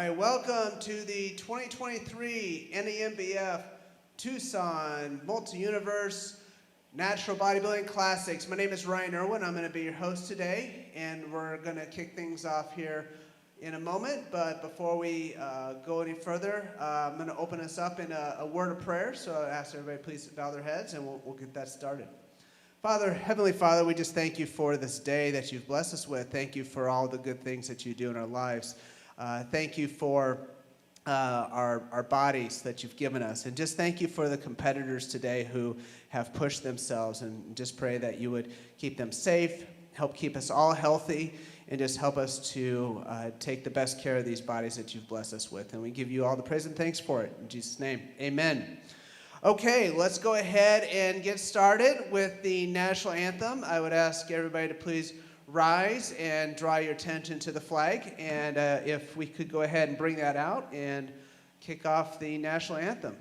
right, welcome to the 2023 NANBF Tucson Multi-Universe Natural Bodybuilding Classics. My name is Ryan Irwin. I'm going to be your host today, and we're going to kick things off here in a moment. But before we go any further, I'm going to open us up in a word of prayer. So I ask everybody please bow their heads, and we'll get that started. Father, Heavenly Father, we just thank you for this day that you've blessed us with. Thank you for all the good things that you do in our lives. Thank you for our bodies that you've given us. And just thank you for the competitors today who have pushed themselves. And just pray that you would keep them safe, help keep us all healthy, and just help us to take the best care of these bodies that you've blessed us with. And we give you all the praise and thanks for it. In Jesus' name, amen. Okay, let's go ahead and get started with the national anthem. I would ask everybody to please rise and draw your attention to the flag. And if we could go ahead and bring that out and kick off the national anthem.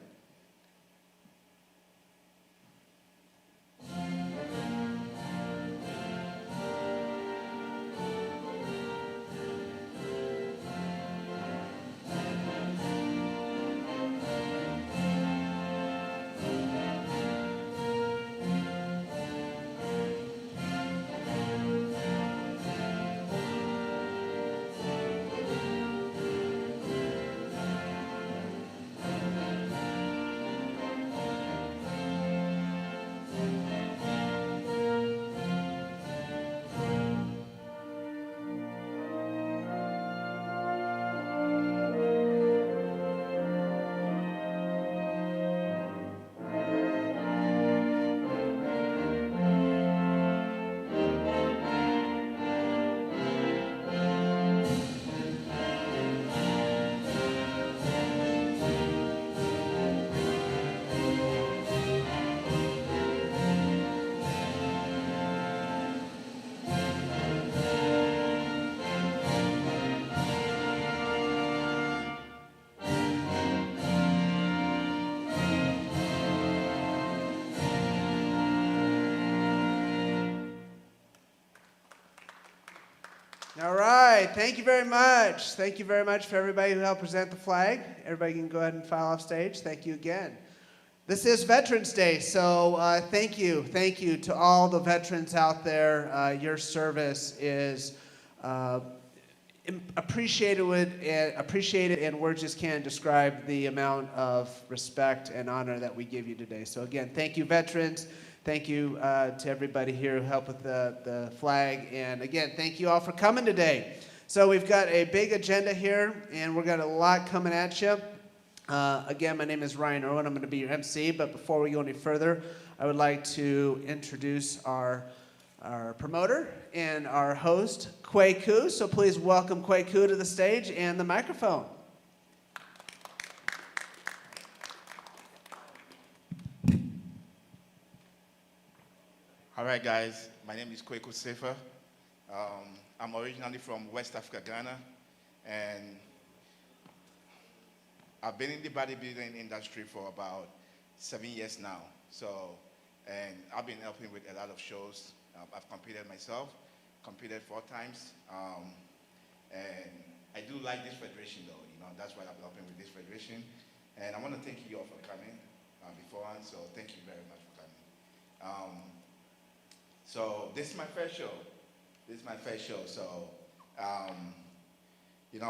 All right, thank you very much. Thank you very much for everybody who helped present the flag. Everybody can go ahead and file off stage. Thank you again. This is Veterans Day, so thank you. Thank you to all the veterans out there. Your service is appreciated, and words just can't describe the amount of respect and honor that we give you today. So again, thank you, veterans. Thank you to everybody here who helped with the flag. And again, thank you all for coming today. So we've got a big agenda here, and we've got a lot coming at you. Again, my name is Ryan Irwin. I'm going to be your MC. But before we go any further, I would like to introduce our promoter and our host, Quay Koo. So please welcome Quay Koo to the stage and the microphone. All right, guys. My name is Kweku Sefa. I'm originally from West Africa, Ghana, and I've been in the bodybuilding industry for about 7 years now. And I've been helping with a lot of shows. I've competed myself, competed 4 times, and I do like this federation, though. That's why I'm helping with this federation. And I want to thank you all for coming beforehand. So thank you very much for coming. So this is my first show. So,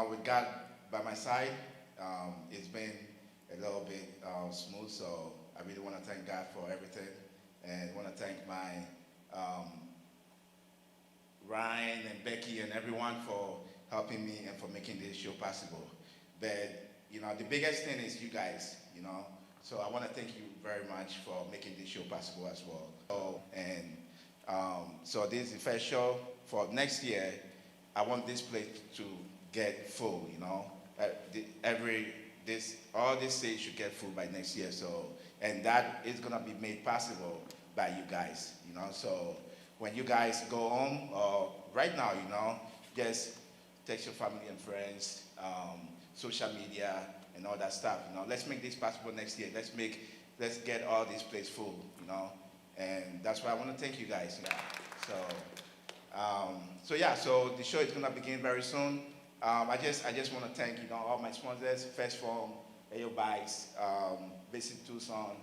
with God by my side, it's been a little bit smooth. So I really want to thank God for everything, and want to thank my Ryan and Becky and everyone for helping me and for making this show possible. But the biggest thing is you guys. So I want to thank you very much for making this show possible as well. So this is the first show. For next year, I want this place to get full, all this stage should get full by next year. So, and that is gonna be made possible by you guys, So when you guys go home, or right now, just text your family and friends, social media and all that stuff, Let's make this possible next year. Let's get all this place full, And that's why I want to thank you guys. So the show is going to begin very soon. I just want to thank all my sponsors, First Form, AO Bikes, Visit Tucson,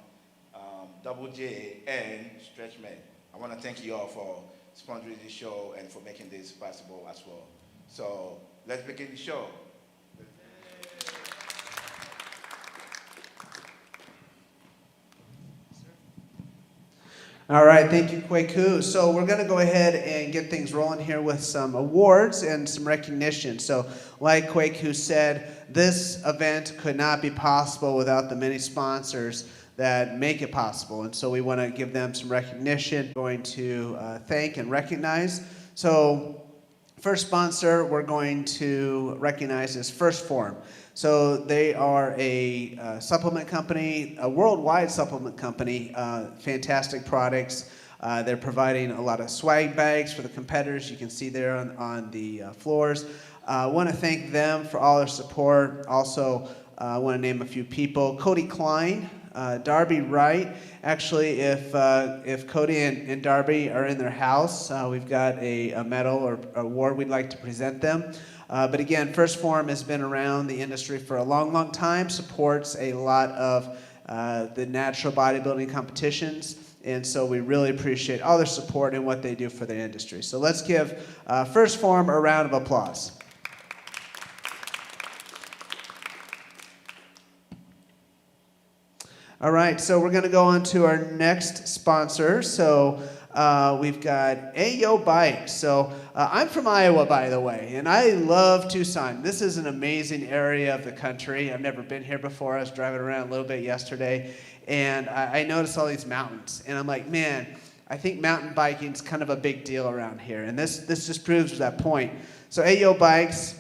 Double J, and StretchMed. I want to thank you all for sponsoring this show and for making this possible as well. So let's begin the show. All right, thank you, Kweku. So we're going to go ahead and get things rolling here with some awards and some recognition. So like Kweku said, this event could not be possible without the many sponsors that make it possible. And so we want to give them some recognition. We're going to thank and recognize. So first sponsor we're going to recognize is First Form. So they are a supplement company, a worldwide supplement company, fantastic products. They're providing a lot of swag bags for the competitors. You can see there on the floors. I want to thank them for all their support. Also, I want to name a few people. Cody Klein, Darby Wright. Actually, if Cody and Darby are in their house, we've got a medal or award we'd like to present them. But again, First Form has been around the industry for a long, long time, supports a lot of the natural bodybuilding competitions, and so we really appreciate all their support and what they do for the industry. So let's give First Form a round of applause. All right, so we're going to go on to our next sponsor. So we've got AO Bikes. So I'm from Iowa, by the way, and I love Tucson. This is an amazing area of the country. I've never been here before. I was driving around a little bit yesterday, and I noticed all these mountains. And I'm like, man, I think mountain biking is kind of a big deal around here. And this just proves that point. So AO Bikes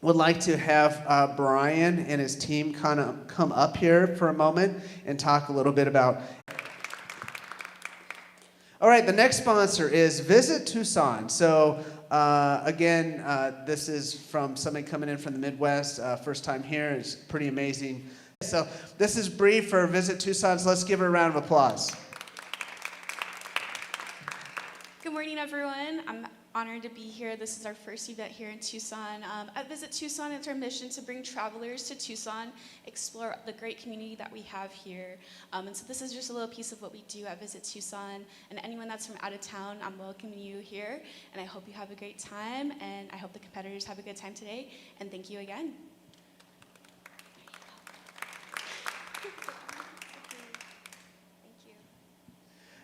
would like to have Brian and his team kind of come up here for a moment and talk a little bit about. All right, the next sponsor is Visit Tucson. So again, this is from somebody coming in from the Midwest, first time here. It's pretty amazing. So this is Bree for Visit Tucson, so let's give her a round of applause. Good morning, everyone. I'm honored to be here. This is our first event here in Tucson. At Visit Tucson, it's our mission to bring travelers to Tucson, explore the great community that we have here. And so this is just a little piece of what we do at Visit Tucson. And anyone that's from out of town, I'm welcoming you here. And I hope you have a great time. And I hope the competitors have a good time today. And thank you again.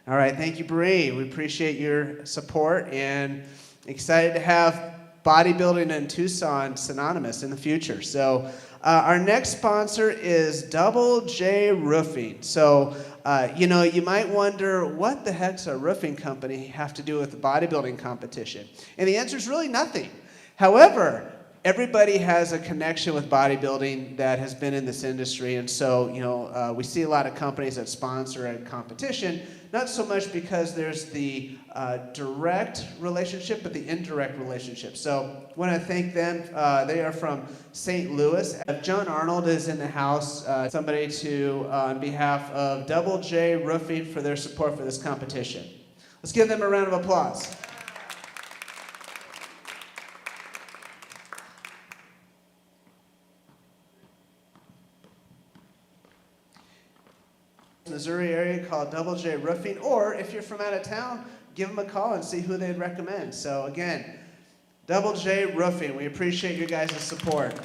All right, thank you, Bree. We appreciate your support and excited to have bodybuilding in Tucson synonymous in the future. So our next sponsor is Double J Roofing. So, you might wonder, what the heck's a roofing company have to do with the bodybuilding competition? And the answer is really nothing. However, everybody has a connection with bodybuilding that has been in this industry, and so we see a lot of companies that sponsor a competition, not so much because there's the direct relationship, but the indirect relationship. So I want to thank them. They are from St. Louis. John Arnold is in the house, somebody to, on behalf of Double J Roofing, for their support for this competition. Let's give them a round of applause. Missouri area called Double J Roofing, or if you're from out of town, give them a call and see who they'd recommend. So again, Double J Roofing, we appreciate you guys' support.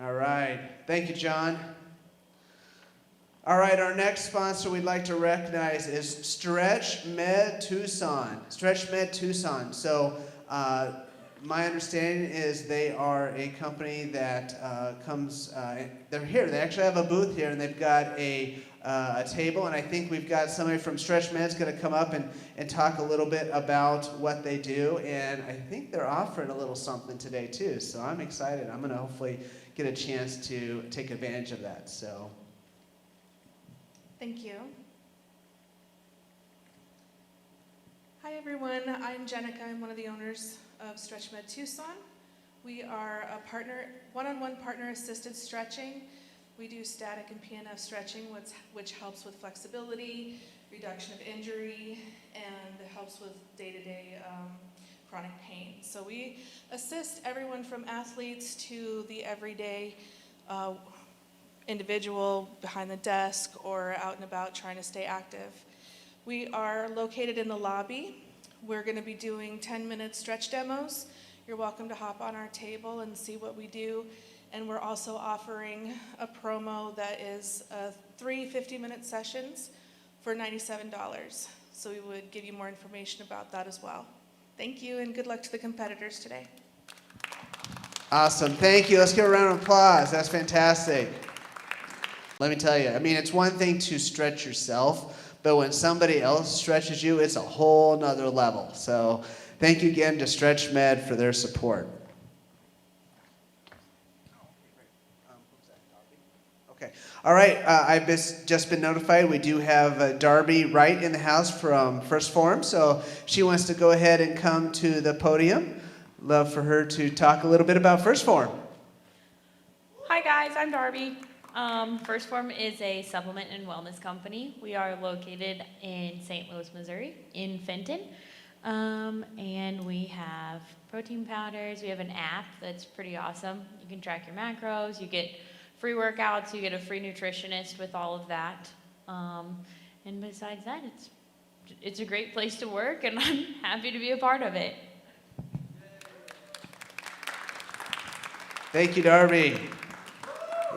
All right, thank you, John. All right, our next sponsor we'd like to recognize is StretchMed Tucson. StretchMed Tucson. So my understanding is they are a company that they're here. They actually have a booth here, and they've got a table, and I think we've got somebody from StretchMed's going to come up and talk a little bit about what they do, and I think they're offering a little something today too, so I'm excited. I'm going to hopefully get a chance to take advantage of that. So, thank you. Hi everyone, I'm Jenica. I'm one of the owners of StretchMed Tucson. We are a partner, one-on-one partner-assisted stretching. We do static and PNF stretching, which helps with flexibility, reduction of injury, and helps with day-to-day chronic pain. So we assist everyone from athletes to the everyday individual behind the desk or out and about trying to stay active. We are located in the lobby. We're going to be doing 10-minute stretch demos. You're welcome to hop on our table and see what we do. And we're also offering a promo that is 3 50-minute sessions for $97. So we would give you more information about that as well. Thank you, and good luck to the competitors today. Awesome. Thank you. Let's give a round of applause. That's fantastic. Let me tell you, I mean, it's one thing to stretch yourself, but when somebody else stretches you, it's a whole nother level. So thank you again to StretchMed for their support. Okay. All right. I've just been notified we do have Darby Wright in the house from First Form, so she wants to go ahead and come to the podium. Love for her to talk a little bit about First Form. Hi guys, I'm Darby. First Form is a supplement and wellness company. We are located in St. Louis, Missouri, in Fenton. And we have protein powders. We have an app that's pretty awesome. You can track your macros, you get free workouts, you get a free nutritionist with all of that. And besides that, it's a great place to work, and I'm happy to be a part of it. Thank you, Darby.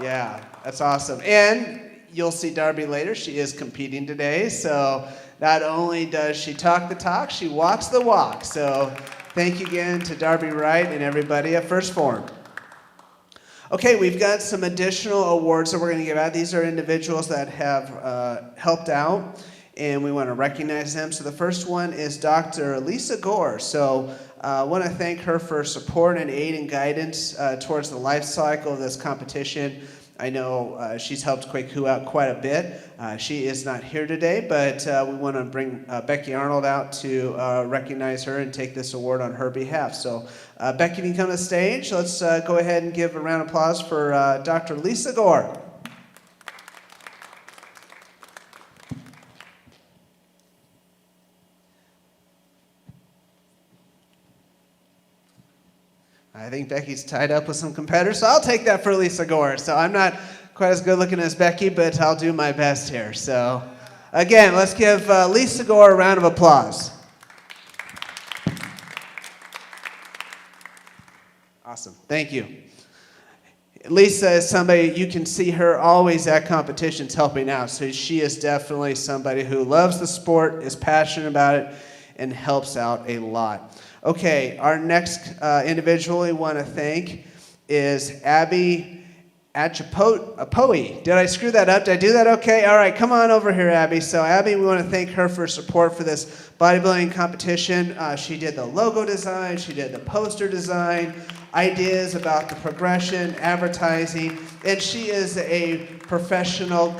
Yeah, that's awesome. And you'll see Darby later. She is competing today. So not only does she talk the talk, she walks the walk. So thank you again to Darby Wright and everybody at First Form. Okay, we've got some additional awards that we're going to give out. These are individuals that have helped out, and we want to recognize them. So the first one is Dr. Lisa Gore. So I want to thank her for support and aid and guidance towards the life cycle of this competition. I know she's helped Quaku out quite a bit. She is not here today, but we want to bring Becky Arnold out to recognize her and take this award on her behalf. So Becky, if you can come to the stage, let's go ahead and give a round of applause for Dr. Lisa Gore. I think Becky's tied up with some competitors, so I'll take that for Lisa Gore. So I'm not quite as good looking as Becky, but I'll do my best here. So again, let's give Lisa Gore a round of applause. Awesome. Thank you. Lisa is somebody, you can see her always at competitions helping out. So she is definitely somebody who loves the sport, is passionate about it, and helps out a lot. Okay, our next individual we want to thank is Abby Achapoe. Did I screw that up? Did I do that okay? All right, come on over here, Abby. So Abby, we want to thank her for support for this bodybuilding competition. She did the logo design, she did the poster design, ideas about the progression, advertising, and she is a professional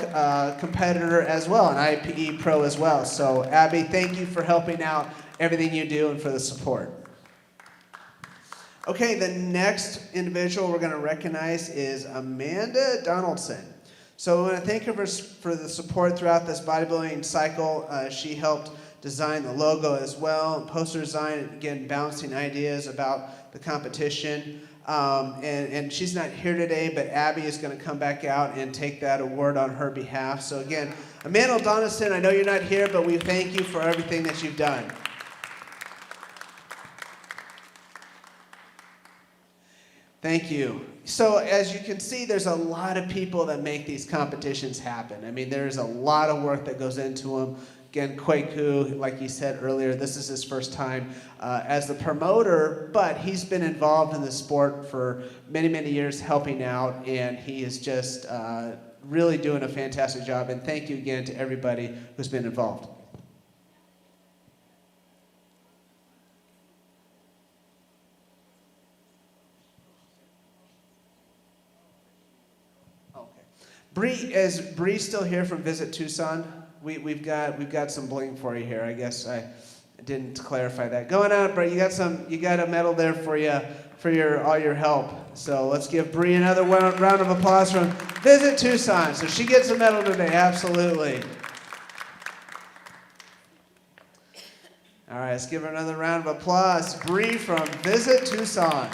competitor as well, an IPE pro as well. So Abby, thank you for helping out everything you do and for the support. Okay, the next individual we're going to recognize is Amanda Donaldson. So we want to thank her for the support throughout this bodybuilding cycle. She helped design the logo as well, and poster design, and again, bouncing ideas about the competition. And she's not here today, but Abby is going to come back out and take that award on her behalf. So again, Amanda Donaldson, I know you're not here, but we thank you for everything that you've done. Thank you. So as you can see, there's a lot of people that make these competitions happen. I mean, there's a lot of work that goes into them. Again, Quaku, like you said earlier, this is his first time as the promoter, but he's been involved in the sport for many, many years helping out, and he is just really doing a fantastic job. And thank you again to everybody who's been involved. Is Bree still here from Visit Tucson? We've got some bling for you here. I guess I didn't clarify that. Going on, Bree. You got a medal there for you for all your help. So let's give Bree another round of applause from Visit Tucson. So she gets a medal today. Absolutely. All right, let's give her another round of applause. Bree from Visit Tucson.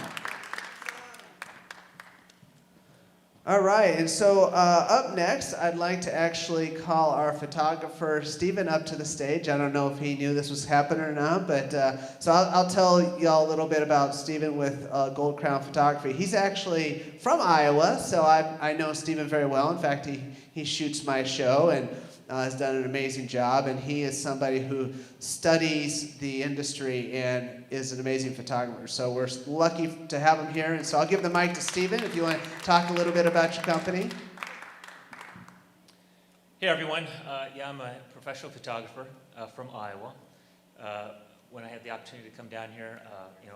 All right, and so up next, I'd like to actually call our photographer, Steven, up to the stage. I don't know if he knew this was happening or not, but so I'll tell y'all a little bit about Steven with Gold Crown Photography. He's actually from Iowa, so I know Steven very well. In fact, he shoots my show and has done an amazing job, and he is somebody who studies the industry and is an amazing photographer. So we're lucky to have him here, and so I'll give the mic to Steven if you want to talk a little bit about your company. Hey everyone, yeah, I'm a professional photographer from Iowa. When I had the opportunity to come down here,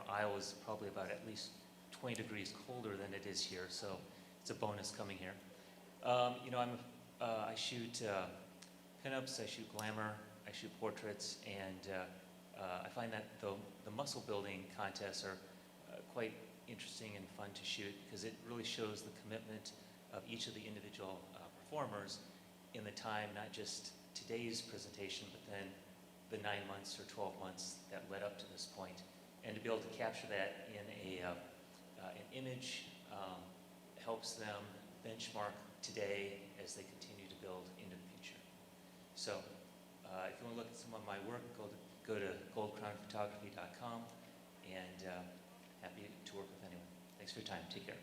Iowa's probably about at least 20 degrees colder than it is here, so it's a bonus coming here. I shoot pinups, I shoot glamour, I shoot portraits, and I find that the muscle building contests are quite interesting and fun to shoot because it really shows the commitment of each of the individual performers in the time, not just today's presentation, but then the 9 months or 12 months that led up to this point. And to be able to capture that in an image helps them benchmark today as they continue to build into the future. So if you want to look at some of my work, go to goldcrownphotography.com, and happy to work with anyone. Thanks for your time. Take care.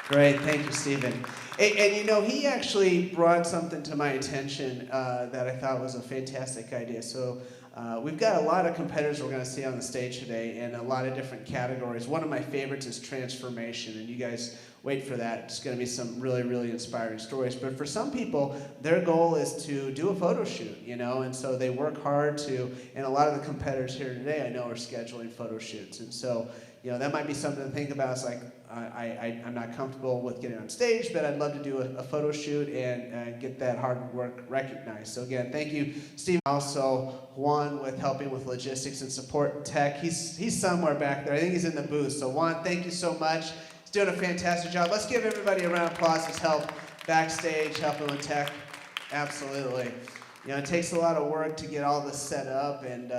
Great, thank you, Steven. And he actually brought something to my attention that I thought was a fantastic idea. So we've got a lot of competitors we're going to see on the stage today in a lot of different categories. One of my favorites is transformation, and you guys wait for that. It's going to be some really, really inspiring stories. But for some people, their goal is to do a photo shoot, and so they work hard to, and a lot of the competitors here today I know are scheduling photo shoots. And so, that might be something to think about. It's like, I'm not comfortable with getting on stage, but I'd love to do a photo shoot and get that hard work recognized. So again, thank you, Steve. Also, Juan with helping with logistics and support tech. He's somewhere back there. I think he's in the booth. So Juan, thank you so much. He's doing a fantastic job. Let's give everybody a round of applause for his help backstage, helping with tech. Absolutely. It takes a lot of work to get all this set up, and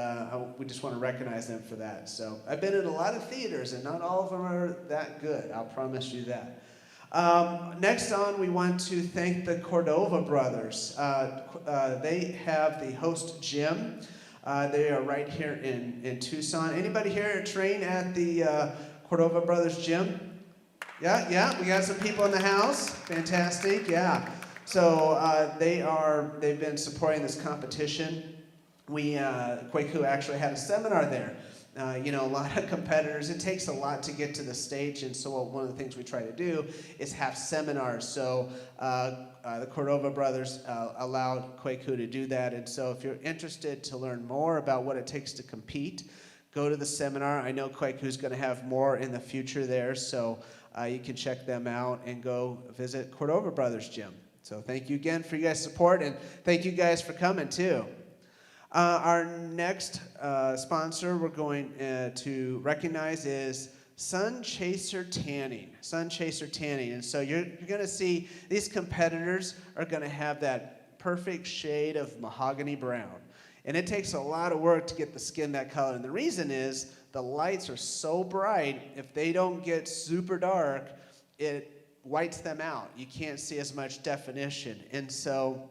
we just want to recognize them for that. So I've been in a lot of theaters, and not all of them are that good. I'll promise you that. Next on, we want to thank the Cordova brothers. They have the host gym. They are right here in Tucson. Anybody here train at the Cordova brothers gym? Yeah, we got some people in the house. Fantastic, yeah. So they've been supporting this competition. Kwaku actually had a seminar there. A lot of competitors, it takes a lot to get to the stage, and so one of the things we try to do is have seminars. So the Cordova brothers allowed Kwaku to do that, and so if you're interested to learn more about what it takes to compete, go to the seminar. I know Kwaku's going to have more in the future there, so you can check them out and go visit Cordova Brothers Gym. So thank you again for your guys' support, and thank you guys for coming too. Our next sponsor we're going to recognize is Sun Chaser Tanning. Sun Chaser Tanning. And so you're going to see these competitors are going to have that perfect shade of mahogany brown. And it takes a lot of work to get the skin that color. And the reason is the lights are so bright, if they don't get super dark, it whites them out. You can't see as much definition. And so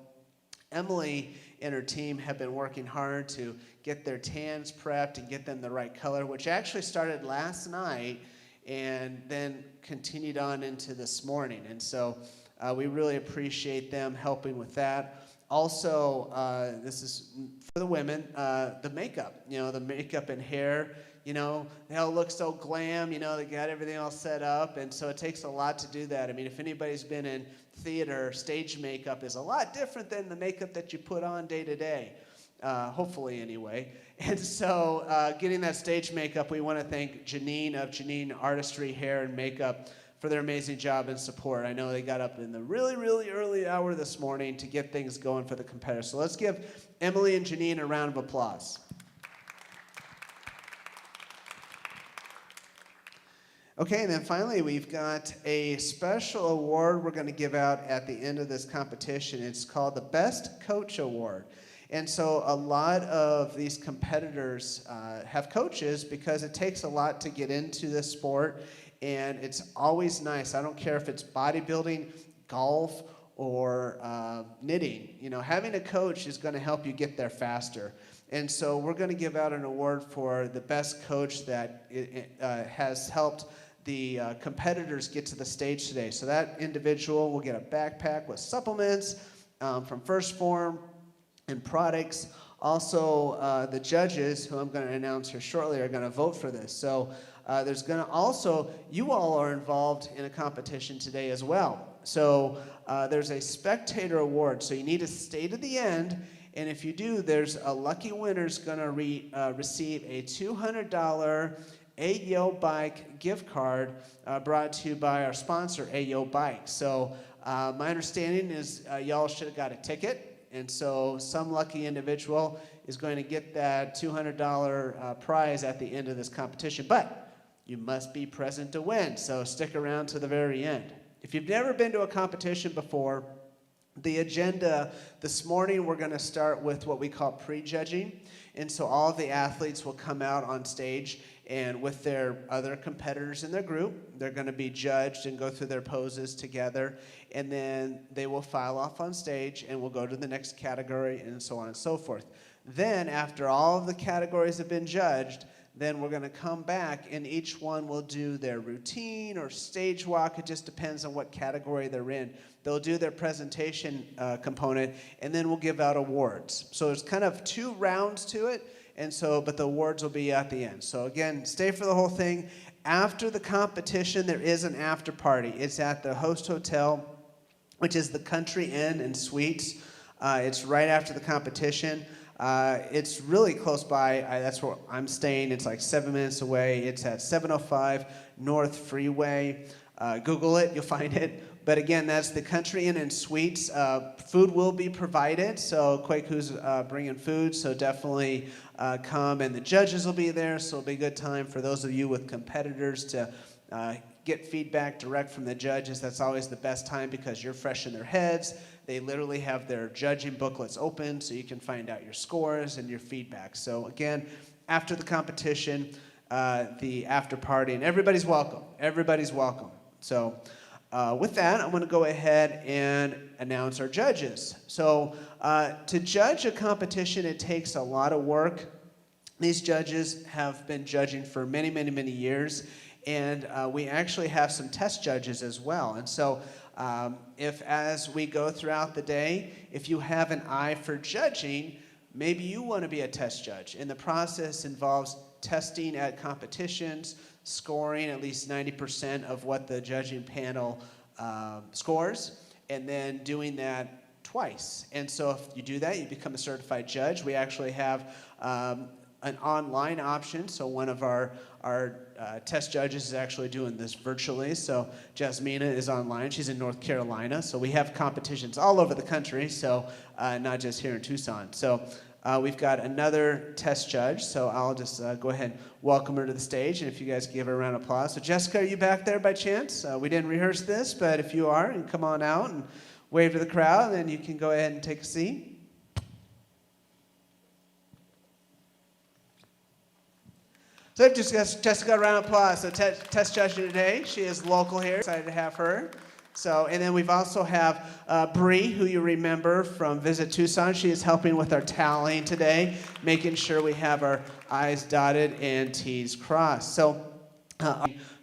Emily and her team have been working hard to get their tans prepped and get them the right color, which actually started last night and then continued on into this morning. And so we really appreciate them helping with that. Also, this is for the women, the makeup, the makeup and hair. They all look so glam, they got everything all set up, and so it takes a lot to do that. I mean, if anybody's been in theater, stage makeup is a lot different than the makeup that you put on day to day, hopefully anyway. And so getting that stage makeup, we want to thank Janine of Janine Artistry Hair and Makeup for their amazing job and support. I know they got up in the really, really early hour this morning to get things going for the competitors. So let's give Emily and Janine a round of applause. Okay, and then finally, we've got a special award we're going to give out at the end of this competition. It's called the Best Coach Award. And so a lot of these competitors have coaches because it takes a lot to get into this sport, and it's always nice. I don't care if it's bodybuilding, golf, or knitting. You know, having a coach is going to help you get there faster. And so we're going to give out an award for the best coach that has helped the competitors get to the stage today. So that individual will get a backpack with supplements from First Form and products. Also, the judges, who I'm going to announce here shortly, are going to vote for this. So there's going to also, you all are involved in a competition today as well. So there's a spectator award. So you need to stay to the end. And if you do, there's a lucky winner's going to receive a $200 Ayo Bike gift card brought to you by our sponsor, Ayo Bike. So my understanding is y'all should have got a ticket. And so some lucky individual is going to get that $200 prize at the end of this competition. But you must be present to win. So stick around to the very end. If you've never been to a competition before, the agenda this morning, we're going to start with what we call prejudging. And so all of the athletes will come out on stage, and with their other competitors in their group, they're going to be judged and go through their poses together. And then they will file off on stage, and we'll go to the next category, and so on and so forth. Then, after all of the categories have been judged, then we're going to come back, and each one will do their routine or stage walk. It just depends on what category they're in. They'll do their presentation component, and then we'll give out awards. So there's kind of 2 rounds to it, and so, but the awards will be at the end. So again, stay for the whole thing. After the competition, there is an after party. It's at the host hotel, which is the Country Inn and Suites. It's right after the competition. It's really close by. That's where I'm staying. It's like 7 minutes away. It's at 705 North Freeway. Google it, you'll find it. But again, that's the Country Inn and Suites. Food will be provided, so Kwaku's bringing food, so definitely come. And the judges will be there, so it'll be a good time for those of you with competitors to get feedback direct from the judges. That's always the best time because you're fresh in their heads. They literally have their judging booklets open so you can find out your scores and your feedback. So again, after the competition, the after party, and everybody's welcome. Everybody's welcome. So with that, I'm going to go ahead and announce our judges. So to judge a competition, it takes a lot of work. These judges have been judging for many, many, many years, and we actually have some test judges as well. And so if as we go throughout the day, if you have an eye for judging, maybe you want to be a test judge. And the process involves testing at competitions, scoring at least 90% of what the judging panel scores, and then doing that twice. And so if you do that, you become a certified judge. We actually have an online option, so one of our test judges is actually doing this virtually. So Jasmina is online. She's in North Carolina. So we have competitions all over the country, so not just here in Tucson. So we've got another test judge, so I'll just go ahead and welcome her to the stage, and if you guys give her a round of applause. So Jessica, are you back there by chance? We didn't rehearse this, but if you are, and come on out and wave to the crowd, then you can go ahead and take a seat. So just Jessica, a round of applause. So test judge today, she is local here. Excited to have her. So, and then we've also have Bree, who you remember from Visit Tucson. She is helping with our tallying today, making sure we have our I's dotted and T's crossed. So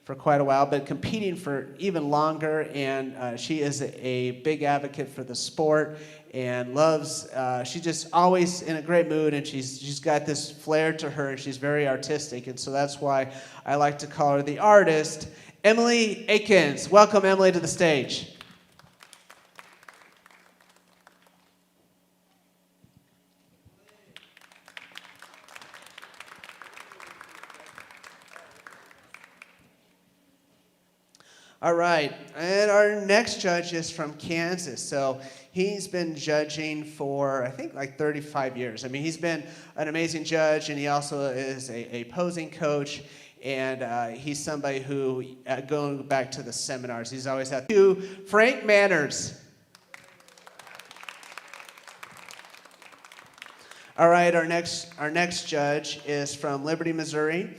for quite a while, but competing for even longer, and she is a big advocate for the sport and loves, she's just always in a great mood, and she's got this flair to her, and she's very artistic, and so that's why I like to call her the artist, Emily Akins. Welcome, Emily, to the stage. All right, and our next judge is from Kansas. So he's been judging for, I think, like 35 years. I mean, he's been an amazing judge, and he also is a posing coach. And he's somebody who, going back to the seminars, he's always had to Frank Manners. All right, our next judge is from Liberty, Missouri.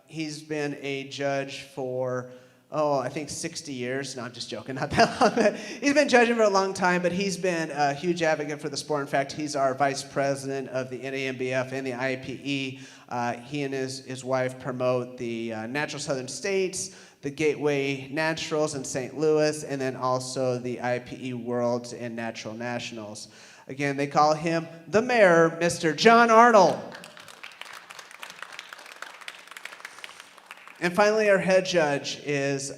He's been a judge for, I think 60 years. No, I'm just joking, not that long. He's been judging for a long time, but he's been a huge advocate for the sport. In fact, he's our vice president of the NANBF and the IPE. He and his wife promote the Natural Southern States, the Gateway Naturals in St. Louis, and then also the IPE Worlds and Natural Nationals. Again, they call him the mayor, Mr. John Arnold. And finally, our head judge is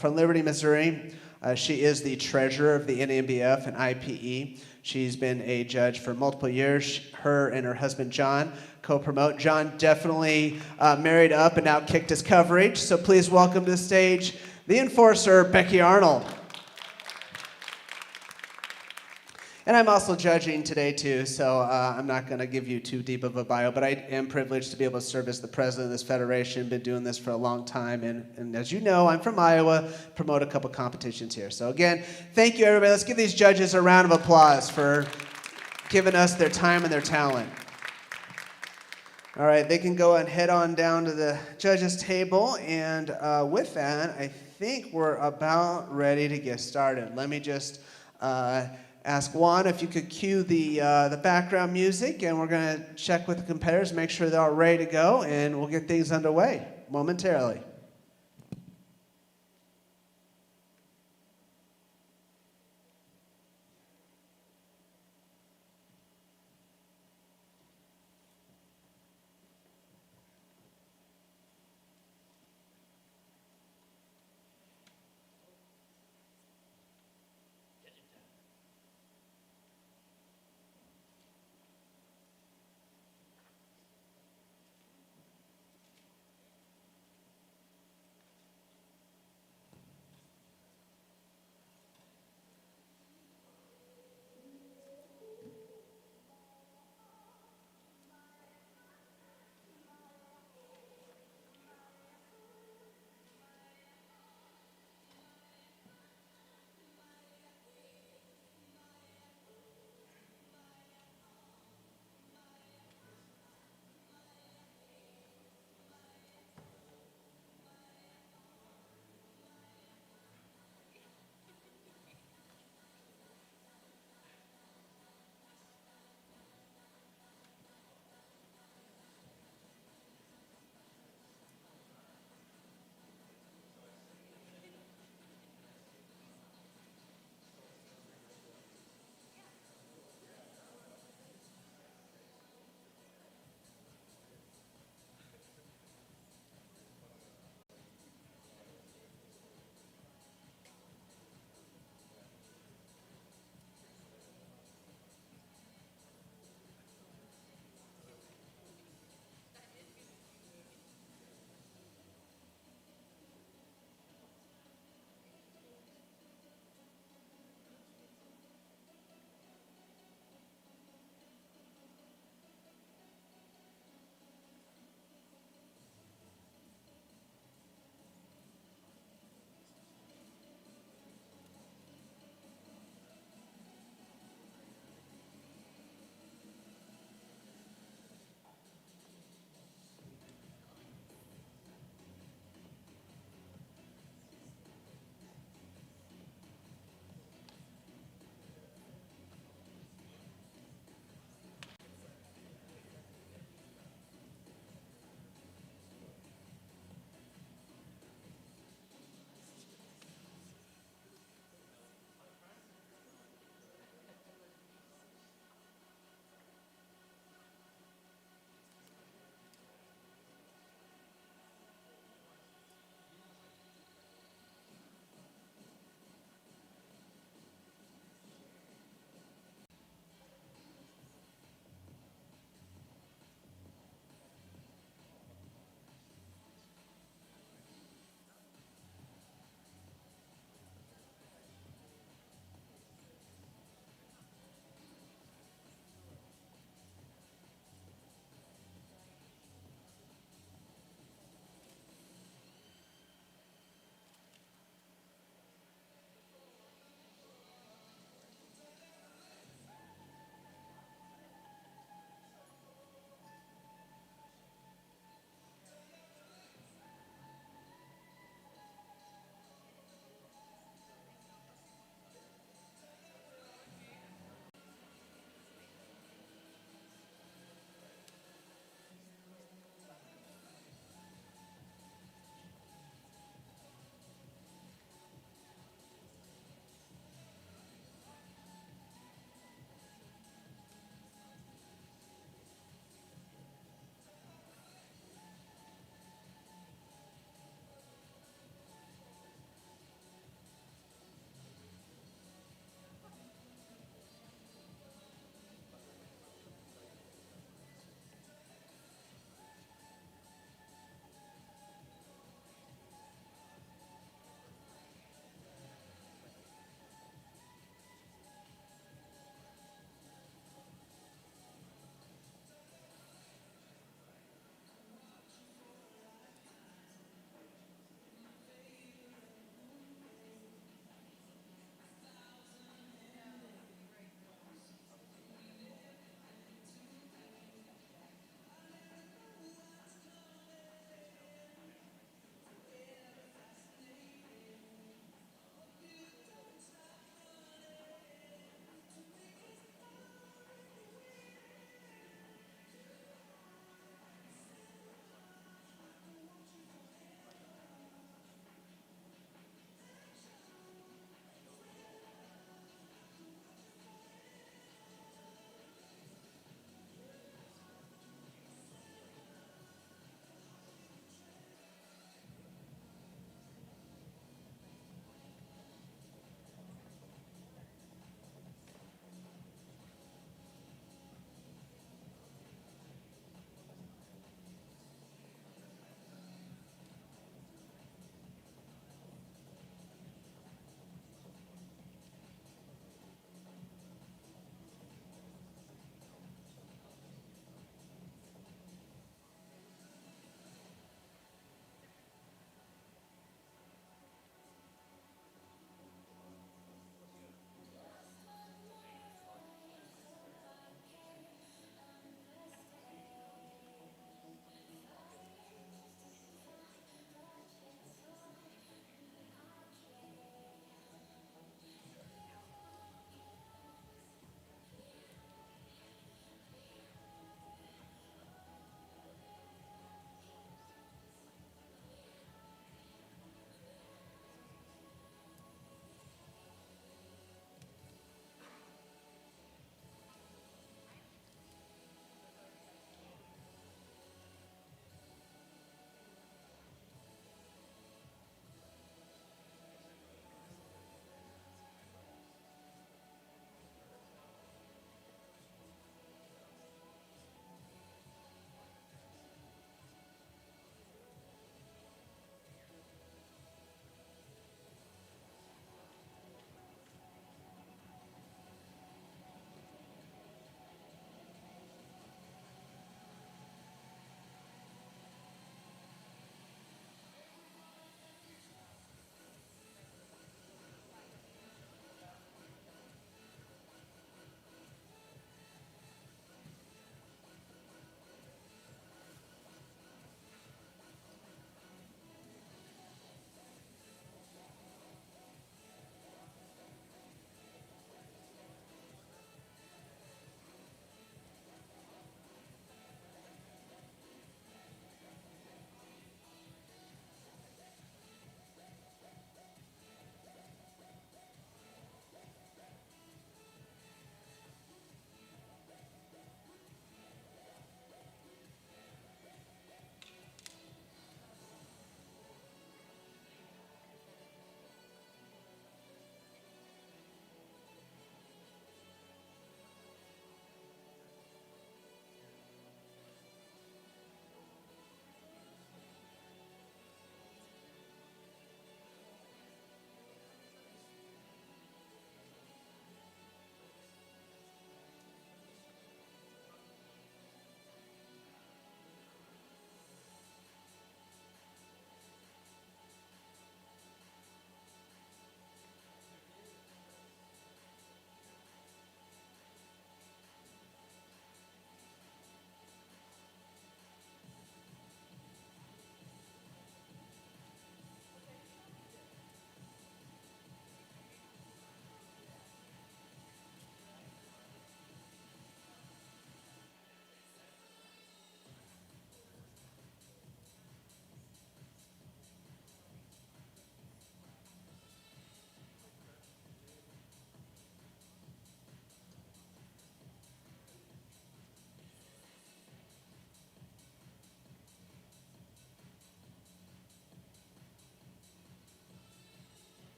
from Liberty, Missouri. She is the treasurer of the NANBF and IPE. She's been a judge for multiple years. Her and her husband, John, co-promote. John definitely married up and outkicked his coverage. So please welcome to the stage the enforcer, Becky Arnold. And I'm also judging today, too, so I'm not going to give you too deep of a bio, but I am privileged to be able to serve as the president of this federation. Been doing this for a long time, and as you know, I'm from Iowa, promote a couple competitions here. So again, thank you, everybody. Let's give these judges a round of applause for giving us their time and their talent. All right, they can go and head on down to the judges' table, and with that, I think we're about ready to get started. Let me just ask Juan if you could cue the background music, and we're going to check with the competitors, make sure they're all ready to go, and we'll get things underway momentarily.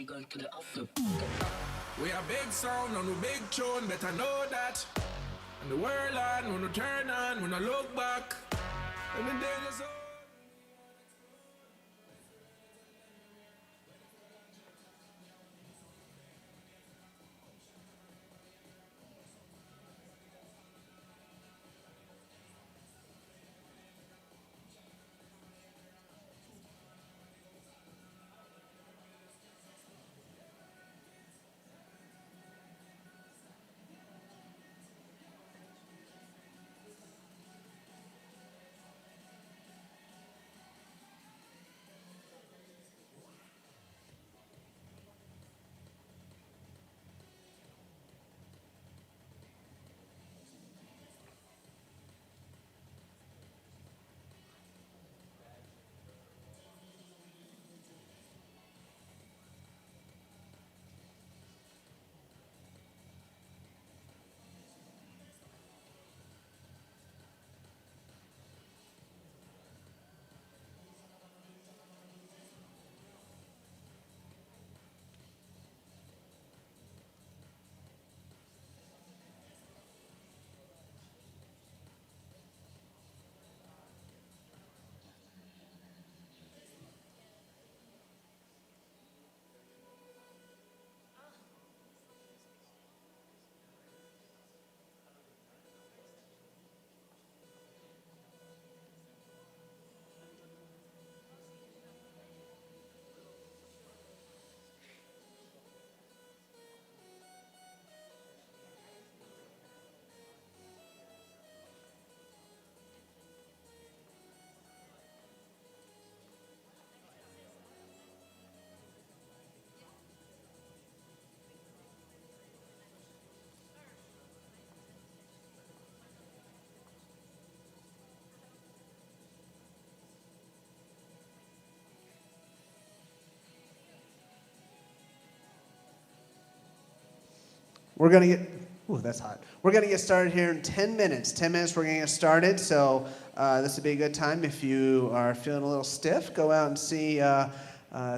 We a big sound on a big tune, better know that. And the world on, when we turn on, when I look back. And the danger zone. We're gonna get, ooh, that's hot. We're gonna get started here in 10 minutes. 10 minutes, we're gonna get started. So this would be a good time if you are feeling a little stiff. Go out and see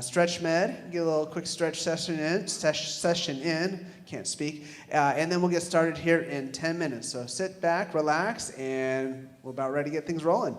Stretch Med. Get a little quick stretch session in. Can't speak. And then we'll get started here in 10 minutes. So sit back, relax, and we're about ready to get things rolling.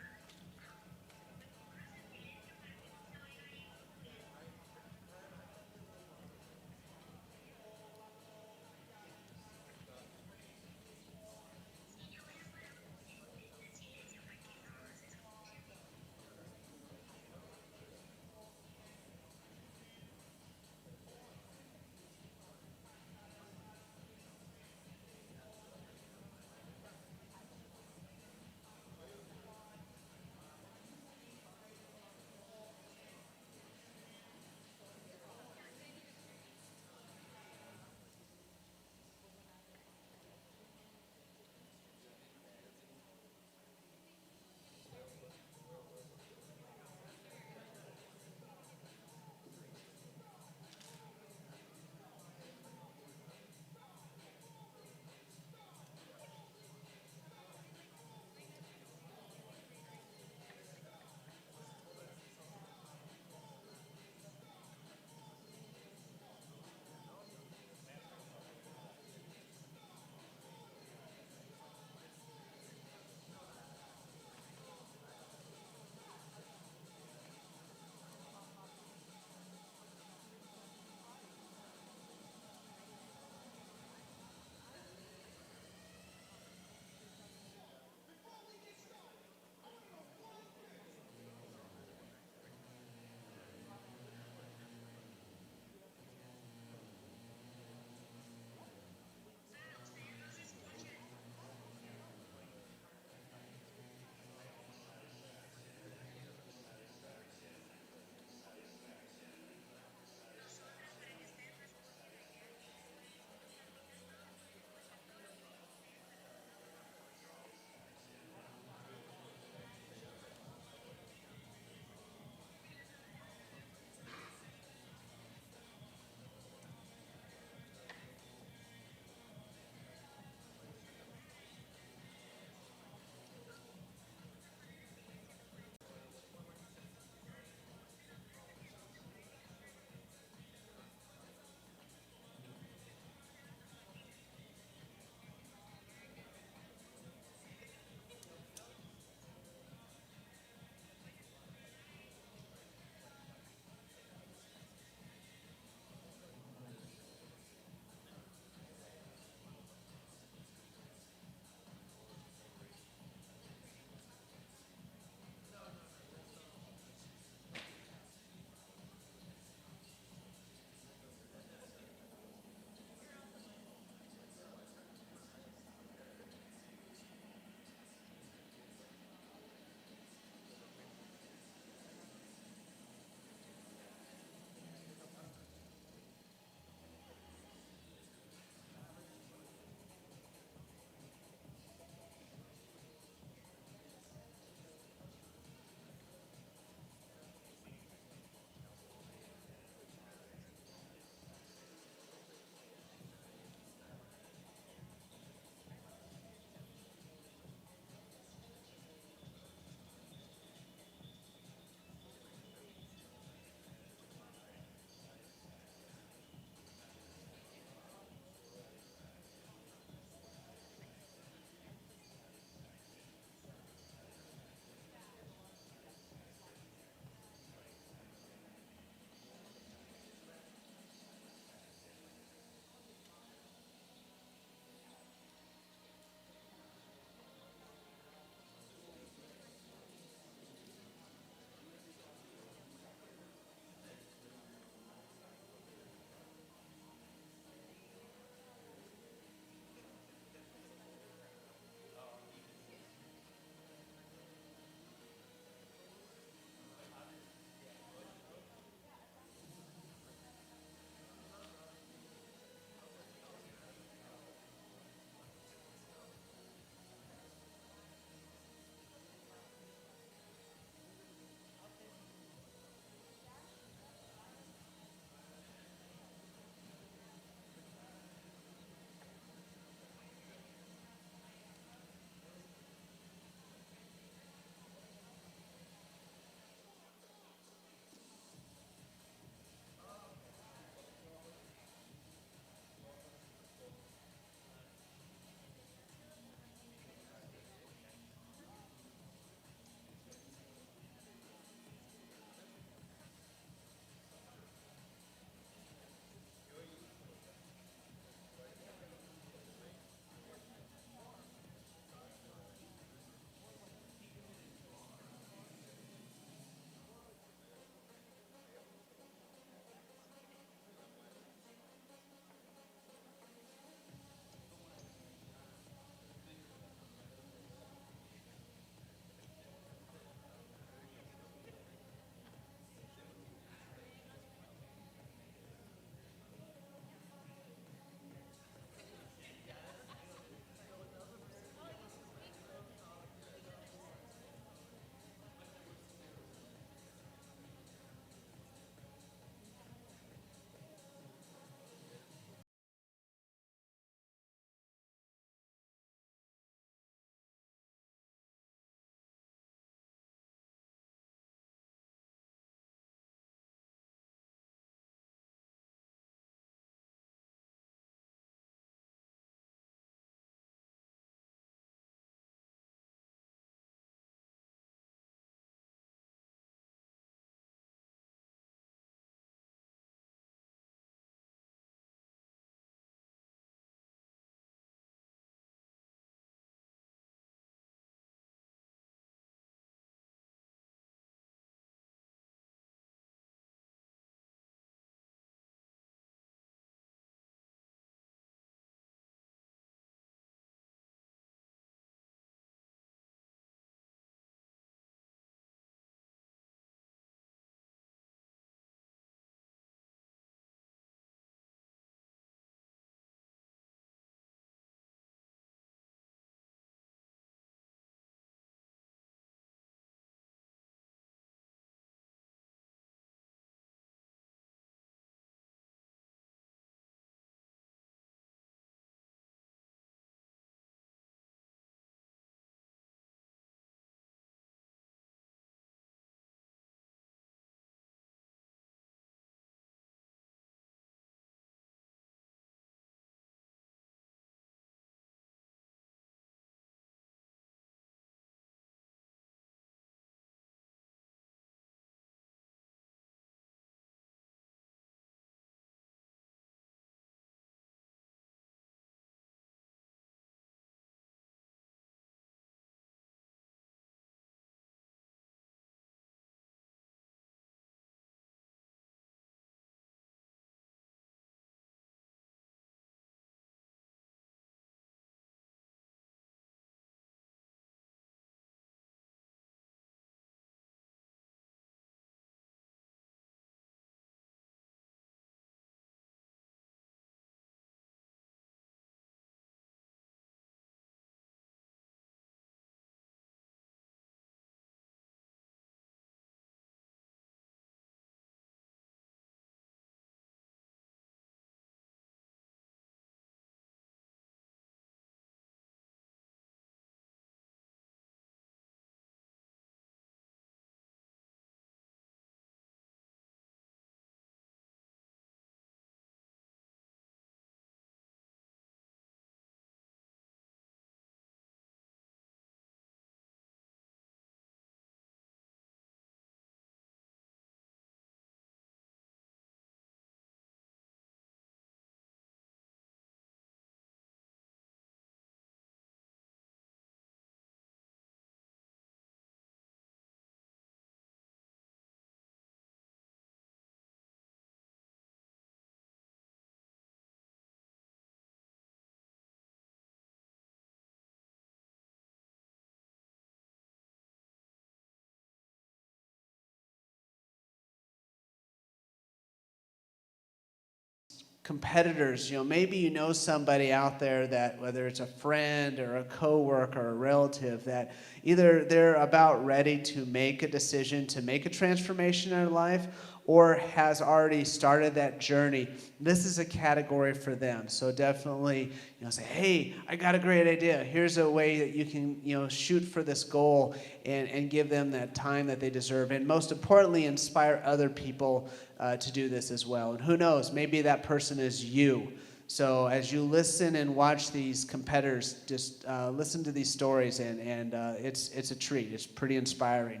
competitors, maybe you know somebody out there that, whether it's a friend or a coworker or a relative, that either they're about ready to make a decision to make a transformation in their life or has already started that journey. This is a category for them. So definitely, say, hey, I got a great idea. Here's a way that you can, shoot for this goal and give them that time that they deserve. And most importantly, inspire other people to do this as well. And who knows, maybe that person is you. So as you listen and watch these competitors, just listen to these stories, and it's a treat. It's pretty inspiring.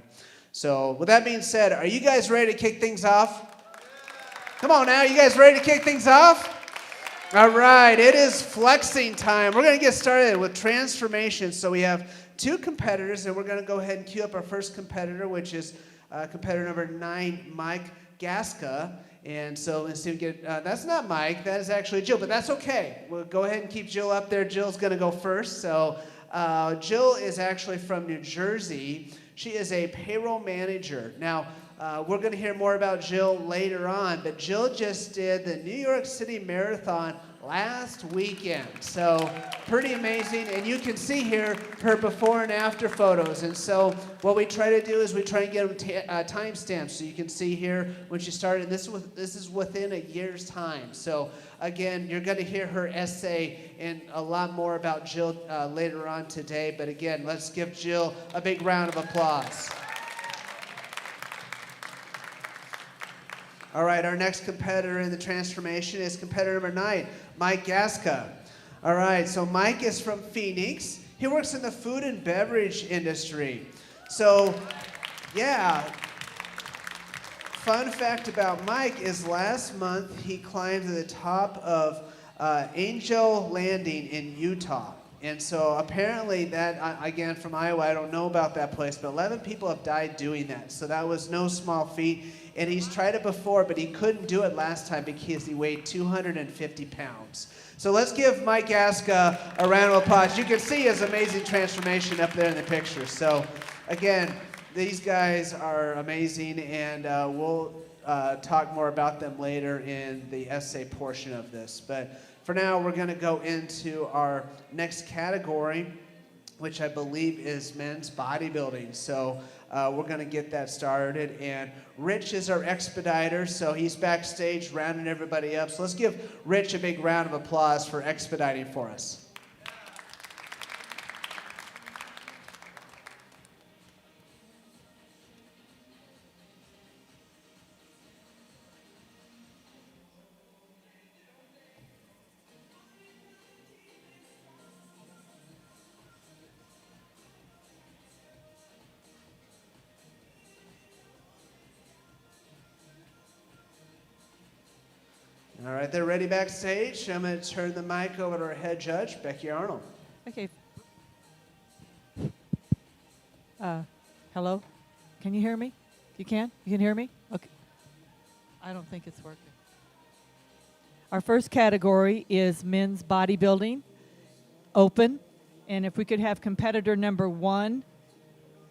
So with that being said, are you guys ready to kick things off? Come on now, you guys ready to kick things off? All right, it is flexing time. We're going to get started with transformation. So we have two competitors, and we're going to go ahead and cue up our first competitor, which is competitor number 9, Mike Gaska. And so let's see if we get, that's not Mike, that is actually Jill, but that's okay. We'll go ahead and keep Jill up there. Jill's going to go first. So Jill is actually from New Jersey. She is a payroll manager. Now, we're going to hear more about Jill later on, but Jill just did the New York City Marathon last weekend. So pretty amazing. And you can see here her before and after photos. And so what we try to do is we try and get them timestamps. So you can see here when she started. This is within a year's time. So again, you're going to hear her essay and a lot more about Jill later on today. But again, let's give Jill a big round of applause. All right, our next competitor in the transformation is competitor number 9, Mike Gaska. All right, so Mike is from Phoenix. He works in the food and beverage industry. So, yeah, fun fact about Mike is last month he climbed to the top of Angel Landing in Utah. And so apparently that, again, from Iowa, I don't know about that place, but 11 people have died doing that. So that was no small feat. And he's tried it before, but he couldn't do it last time because he weighed 250 pounds. So let's give Mike Gaska a round of applause. You can see his amazing transformation up there in the picture. So again, these guys are amazing, and we'll talk more about them later in the essay portion of this. But for now, we're going to go into our next category, which I believe is men's bodybuilding. So we're going to get that started. And Rich is our expediter, so he's backstage rounding everybody up. So let's give Rich a big round of applause for expediting for us. All right, they're ready backstage. I'm going to turn the mic over to our head judge, Becky Arnold. Okay. Hello? Can you hear me? You can? You can hear me? Okay. I don't think it's working. Our first category is men's bodybuilding, open. And if we could have competitor number 1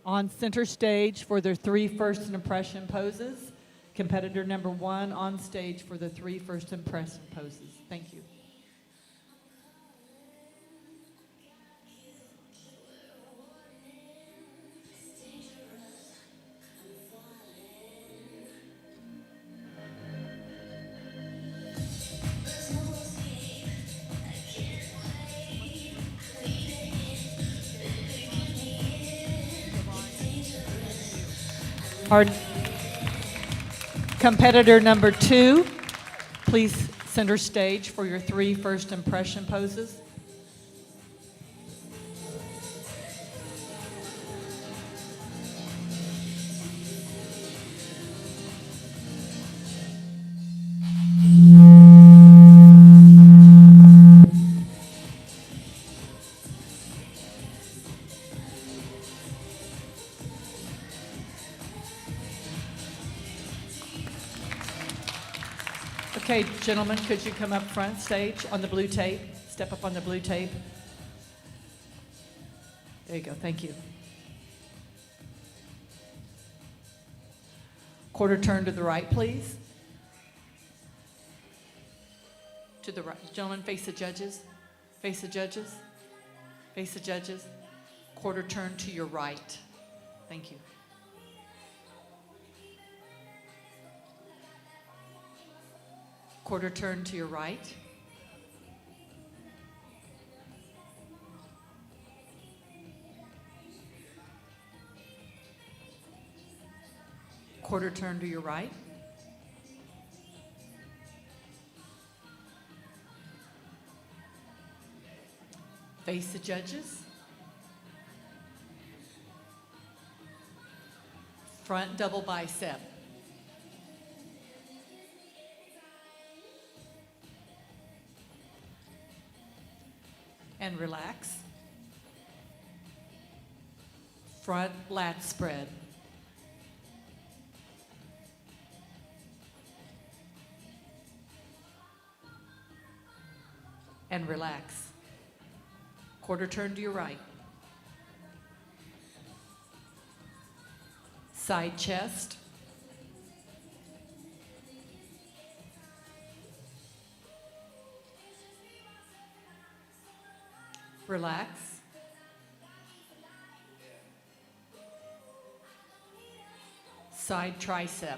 on center stage for their 3 first impression poses. Competitor number 1 on stage for the 3 first impression poses. Thank you. Our competitor number 2, please center stage for your 3 first impression poses. Okay, gentlemen, could you come up front stage on the blue tape? Step up on the blue tape. There you go, thank you. Quarter turn to the right, please. To the right. Gentlemen, face the judges. Face the judges. Face the judges. Quarter turn to your right. Thank you. Quarter turn to your right. Quarter turn to your right. Face the judges. Front double bicep. And relax. Front lat spread. And relax. Quarter turn to your right. Side chest. Relax. Side tricep.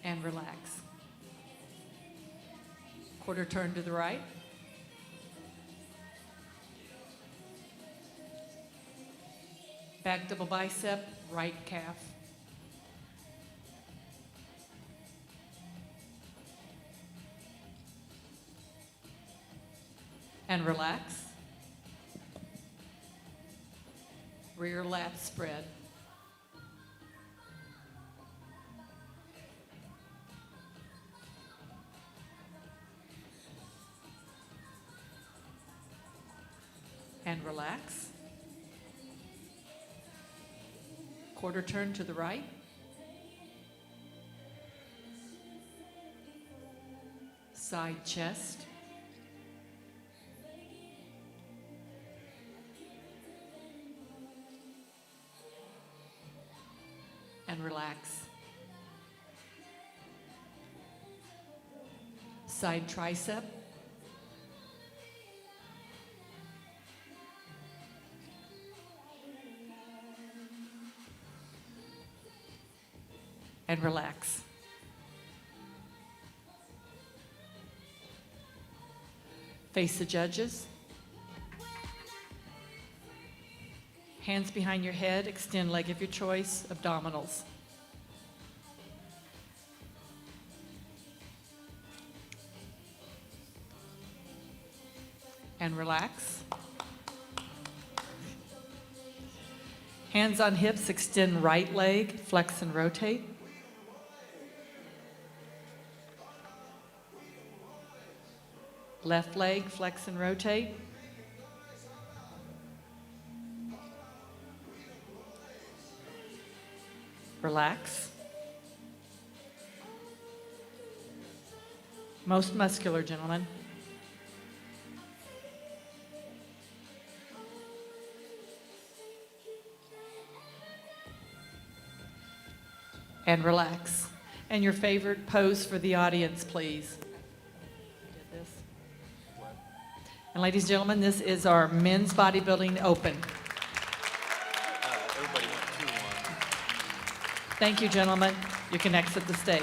And relax. Quarter turn to the right. Back double bicep, right calf. And relax. Rear lat spread. And relax. Quarter turn to the right. Side chest. And relax. Side tricep. And relax. Face the judges. Hands behind your head, extend leg of your choice, abdominals. And relax. Hands on hips, extend right leg, flex and rotate. Left leg, flex and rotate. Relax. Most muscular, gentlemen. And relax. And your favorite pose for the audience, please. Get this. And ladies and gentlemen, this is our men's bodybuilding open. Everybody went 2-1. Thank you, gentlemen. You can exit the stage.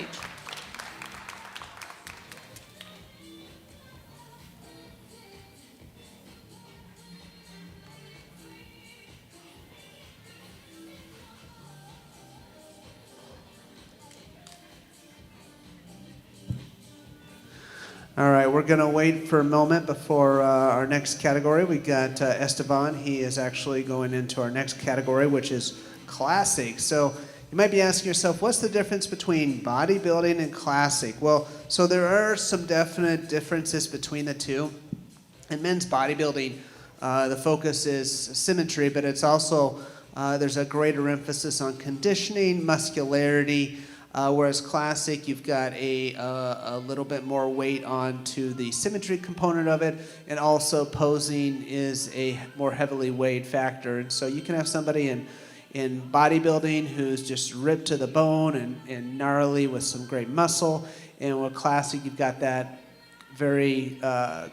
All right, we're going to wait for a moment before our next category. We got Esteban. He is actually going into our next category, which is classic. So you might be asking yourself, what's the difference between bodybuilding and classic? Well, so there are some definite differences between the two. In men's bodybuilding, the focus is symmetry, but it's also, there's a greater emphasis on conditioning, muscularity, whereas classic, you've got a little bit more weight onto the symmetry component of it, and also posing is a more heavily weighed factor. And so you can have somebody in bodybuilding who's just ripped to the bone and gnarly with some great muscle. And with classic, you've got that very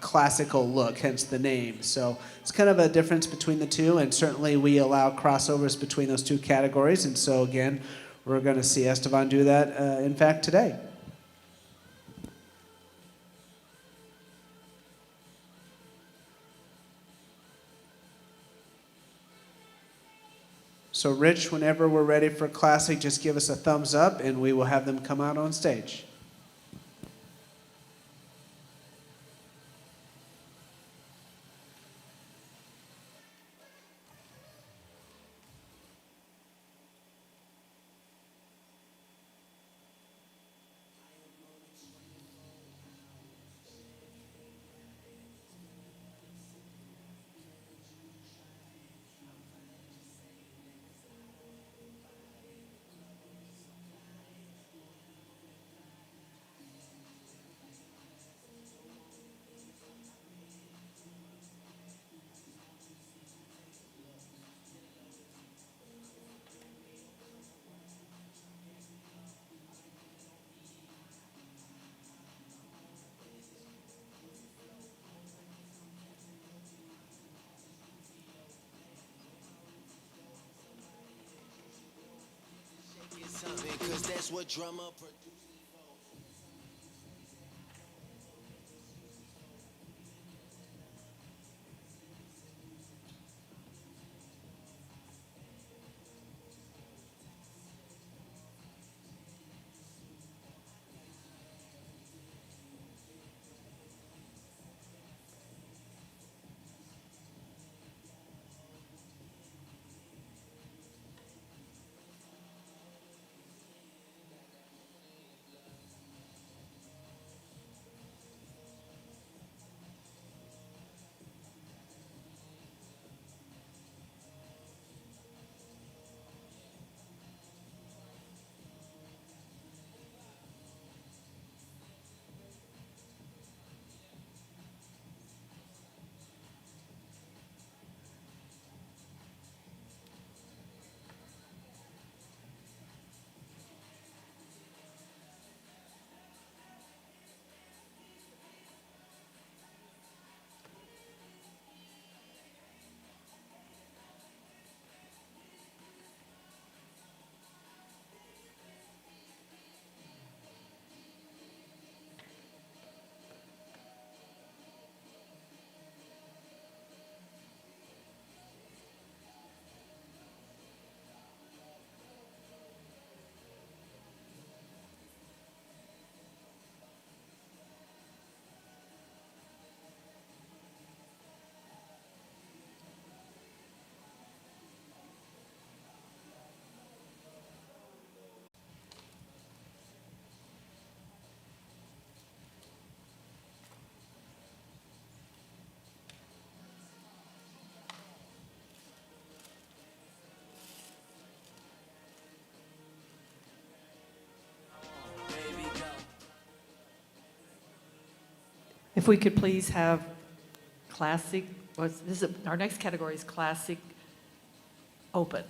classical look, hence the name. So it's kind of a difference between the two, and certainly we allow crossovers between those two categories. And so again, we're going to see Esteban do that, in fact, today. So Rich, whenever we're ready for classic, just give us a thumbs up and we will have them come out on stage. Cause that's what drama produce. If we could please have classic, our next category is classic open.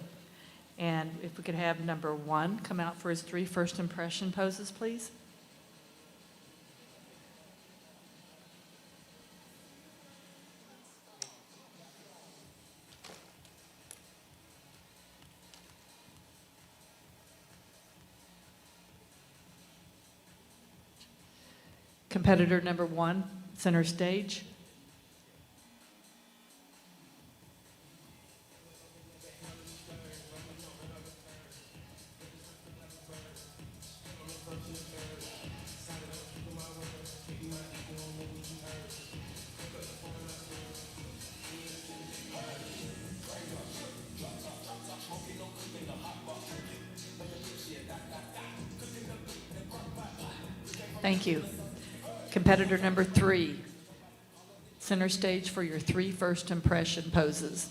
And if we could have number 1 come out for his 3 first impression poses, please. Competitor number 1, center stage. Thank you. Competitor number 3, center stage for your 3 first impression poses.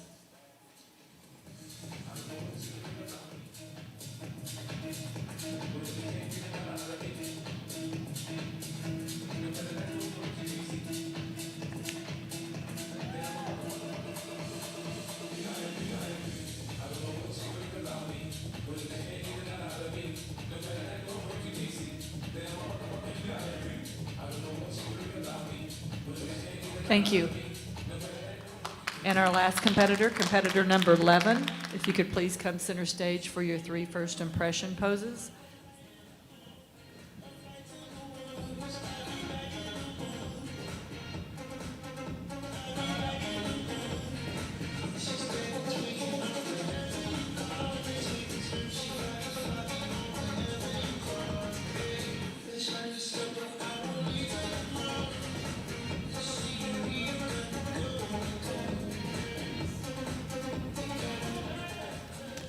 Thank you. And our last competitor, competitor number 11, if you could please come center stage for your 3 first impression poses.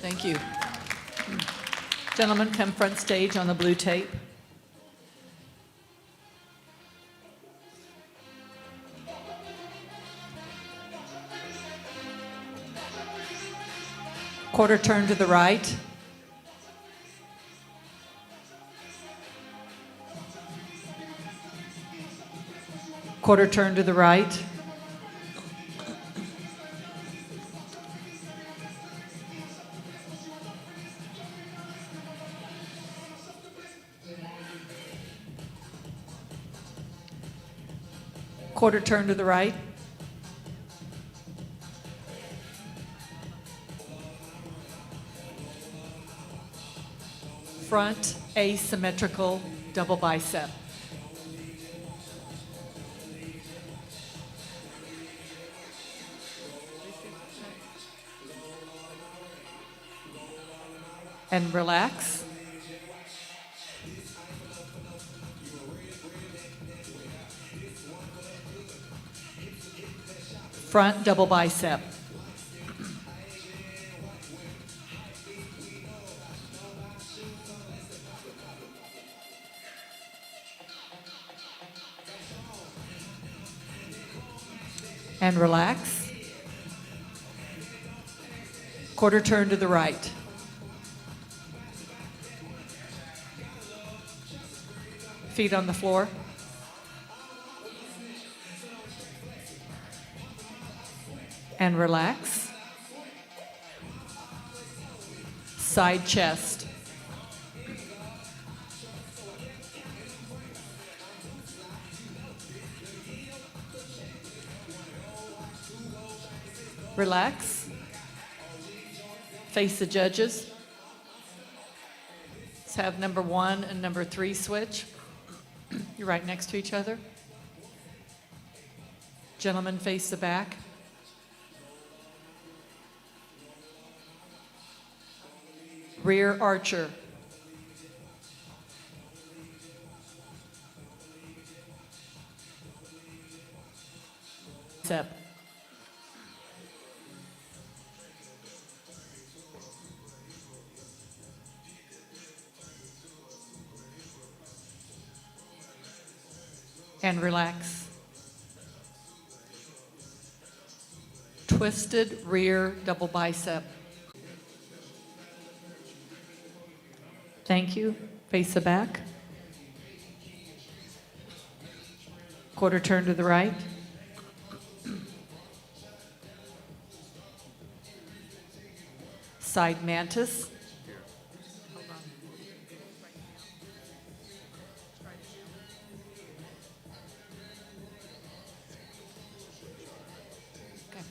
Thank you. Gentlemen, come front stage on the blue tape. Quarter turn to the right. Quarter turn to the right. Quarter turn to the right. Front asymmetrical double bicep. And relax. Front double bicep. And relax. Quarter turn to the right. Feet on the floor. And relax. Side chest. Relax. Face the judges. Let's have number 1 and number 3 switch. You're right next to each other. Gentlemen, face the back. Rear archer. Step. And relax. Twisted rear double bicep. Thank you. Face the back. Quarter turn to the right. Side mantis. Okay.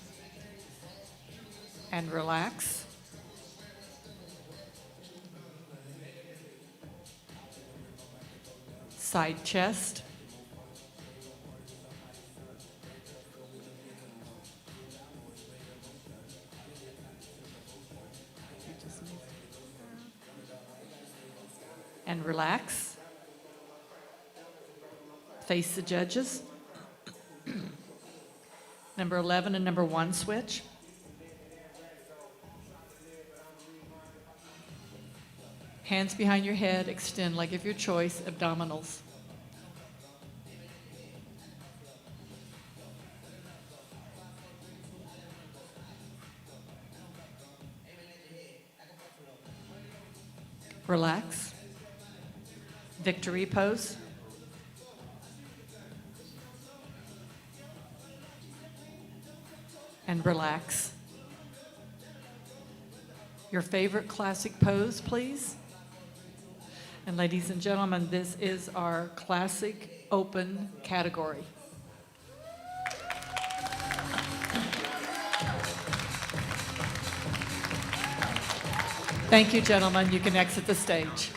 And relax. Side chest. And relax. Face the judges. Number 11 and number 1 switch. Hands behind your head, extend leg of your choice, abdominals. Relax. Victory pose. And relax. Your favorite classic pose, please. And ladies and gentlemen, this is our classic open category. Thank you, gentlemen. You can exit the stage.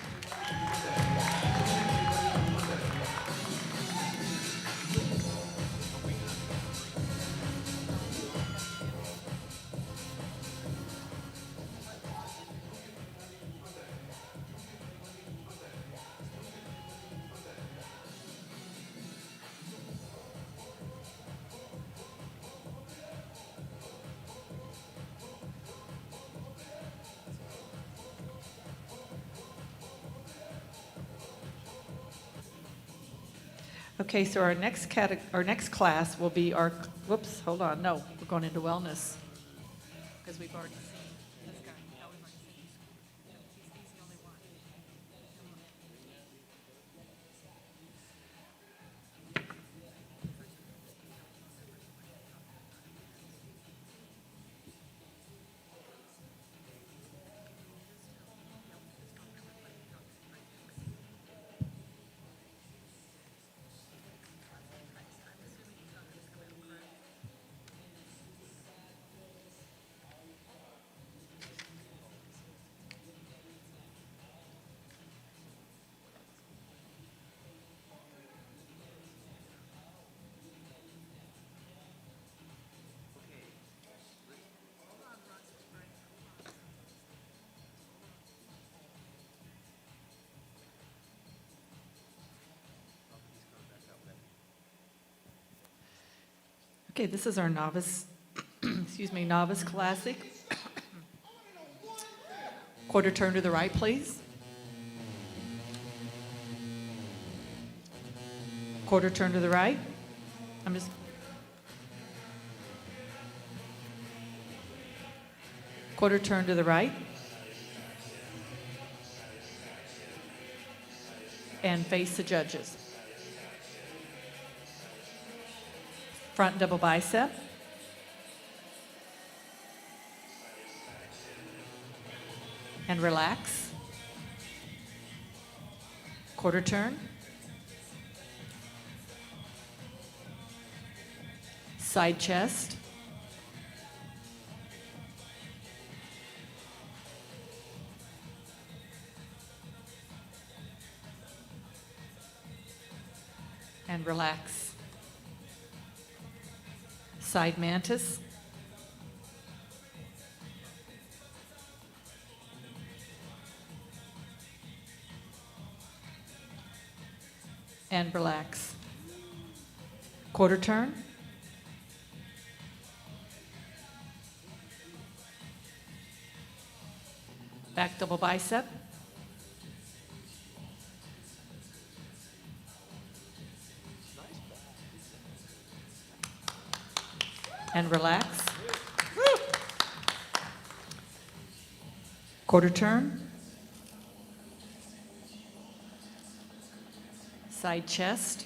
Okay, so our next class will be our, whoops, hold on, no, we're going into wellness. Because we've already seen this guy. No, we've already seen he's the only one. Okay, this is our novice, novice classic. Quarter turn to the right, please. Quarter turn to the right. Quarter turn to the right. And face the judges. Front double bicep. And relax. Quarter turn. Side chest. And relax. Side mantis. And relax. Quarter turn. Back double bicep. And relax. Woo. Quarter turn. Side chest.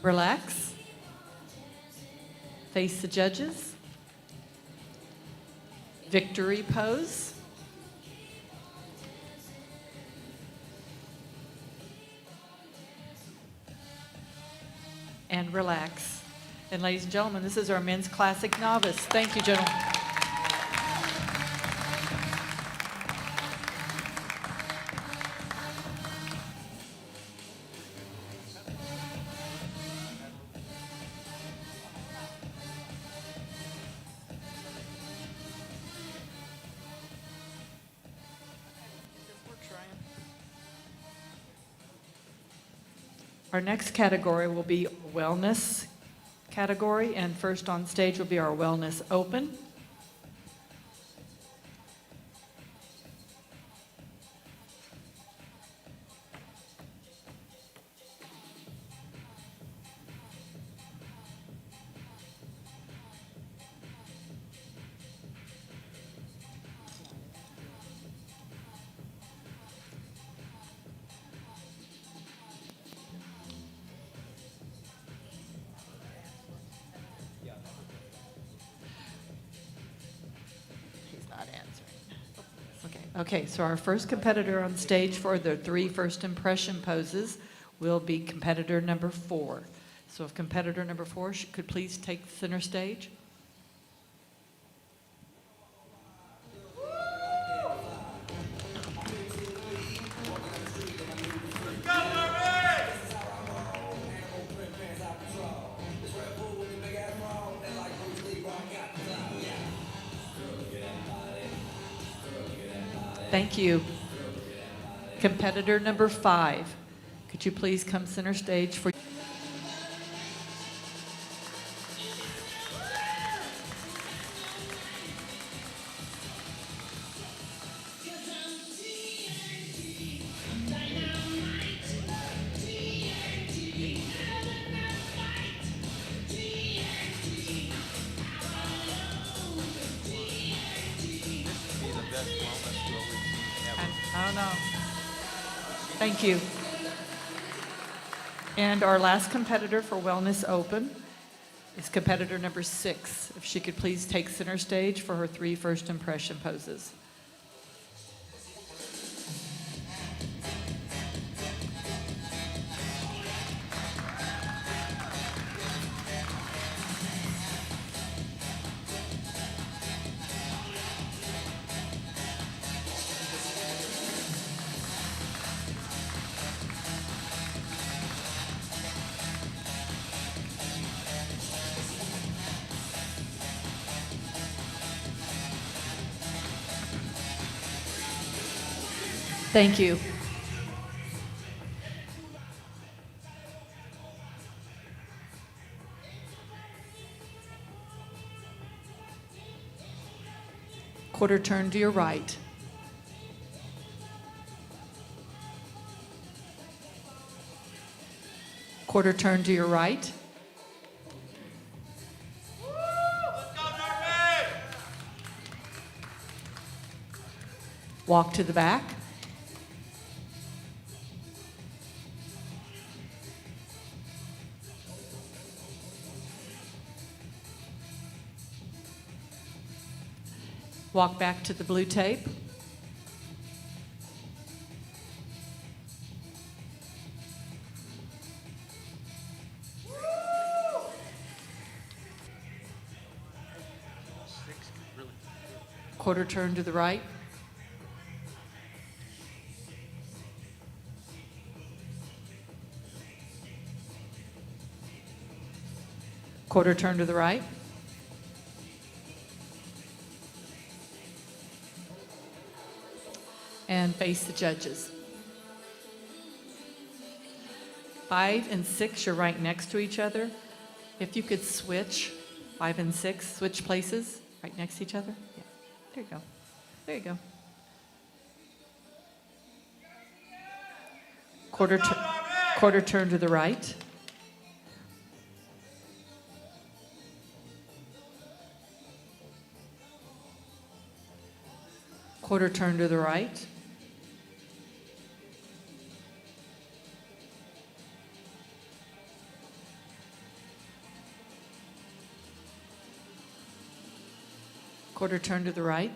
Relax. Face the judges. Victory pose. And relax. And ladies and gentlemen, this is our men's classic novice. Thank you, gentlemen. Our next category will be wellness category, and first on stage will be our wellness open. Okay, so our first competitor on stage for the 3 first impression poses will be competitor number 4. So if competitor number 4 could please take center stage. Thank you. Competitor number 5, could you please come center stage for... Be the best wellness show we've seen ever. I don't know. Thank you. And our last competitor for Wellness Open is competitor number 6. If she could please take center stage for her 3 first impression poses. Thank you. Quarter turn to your right. Quarter turn to your right. Walk to the back. Walk back to the blue tape. Quarter turn to the right. Quarter turn to the right. And face the judges. 5 and 6, you're right next to each other. If you could switch, 5 and 6, switch places, right next to each other. Yeah, there you go. There you go. Quarter turn to the right. Quarter turn to the right. Quarter turn to the right.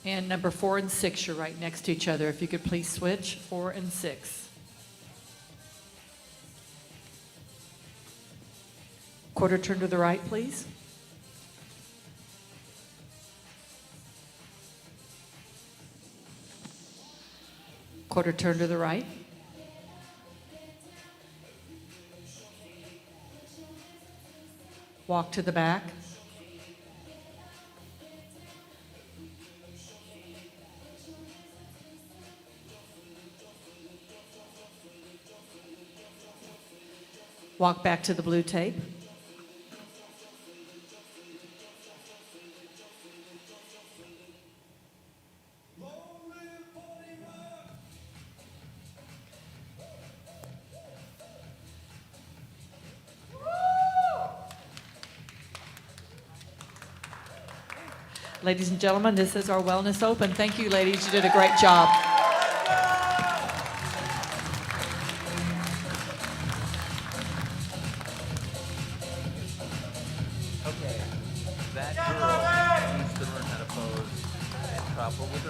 And number 4 and 6, you're right next to each other. If you could please switch, 4 and 6. Quarter turn to the right, please. Quarter turn to the right. Walk to the back. Walk back to the blue tape. Ladies and gentlemen, this is our Wellness Open. Thank you, ladies. You did a great job. Okay, that girl needs to learn how to pose proper with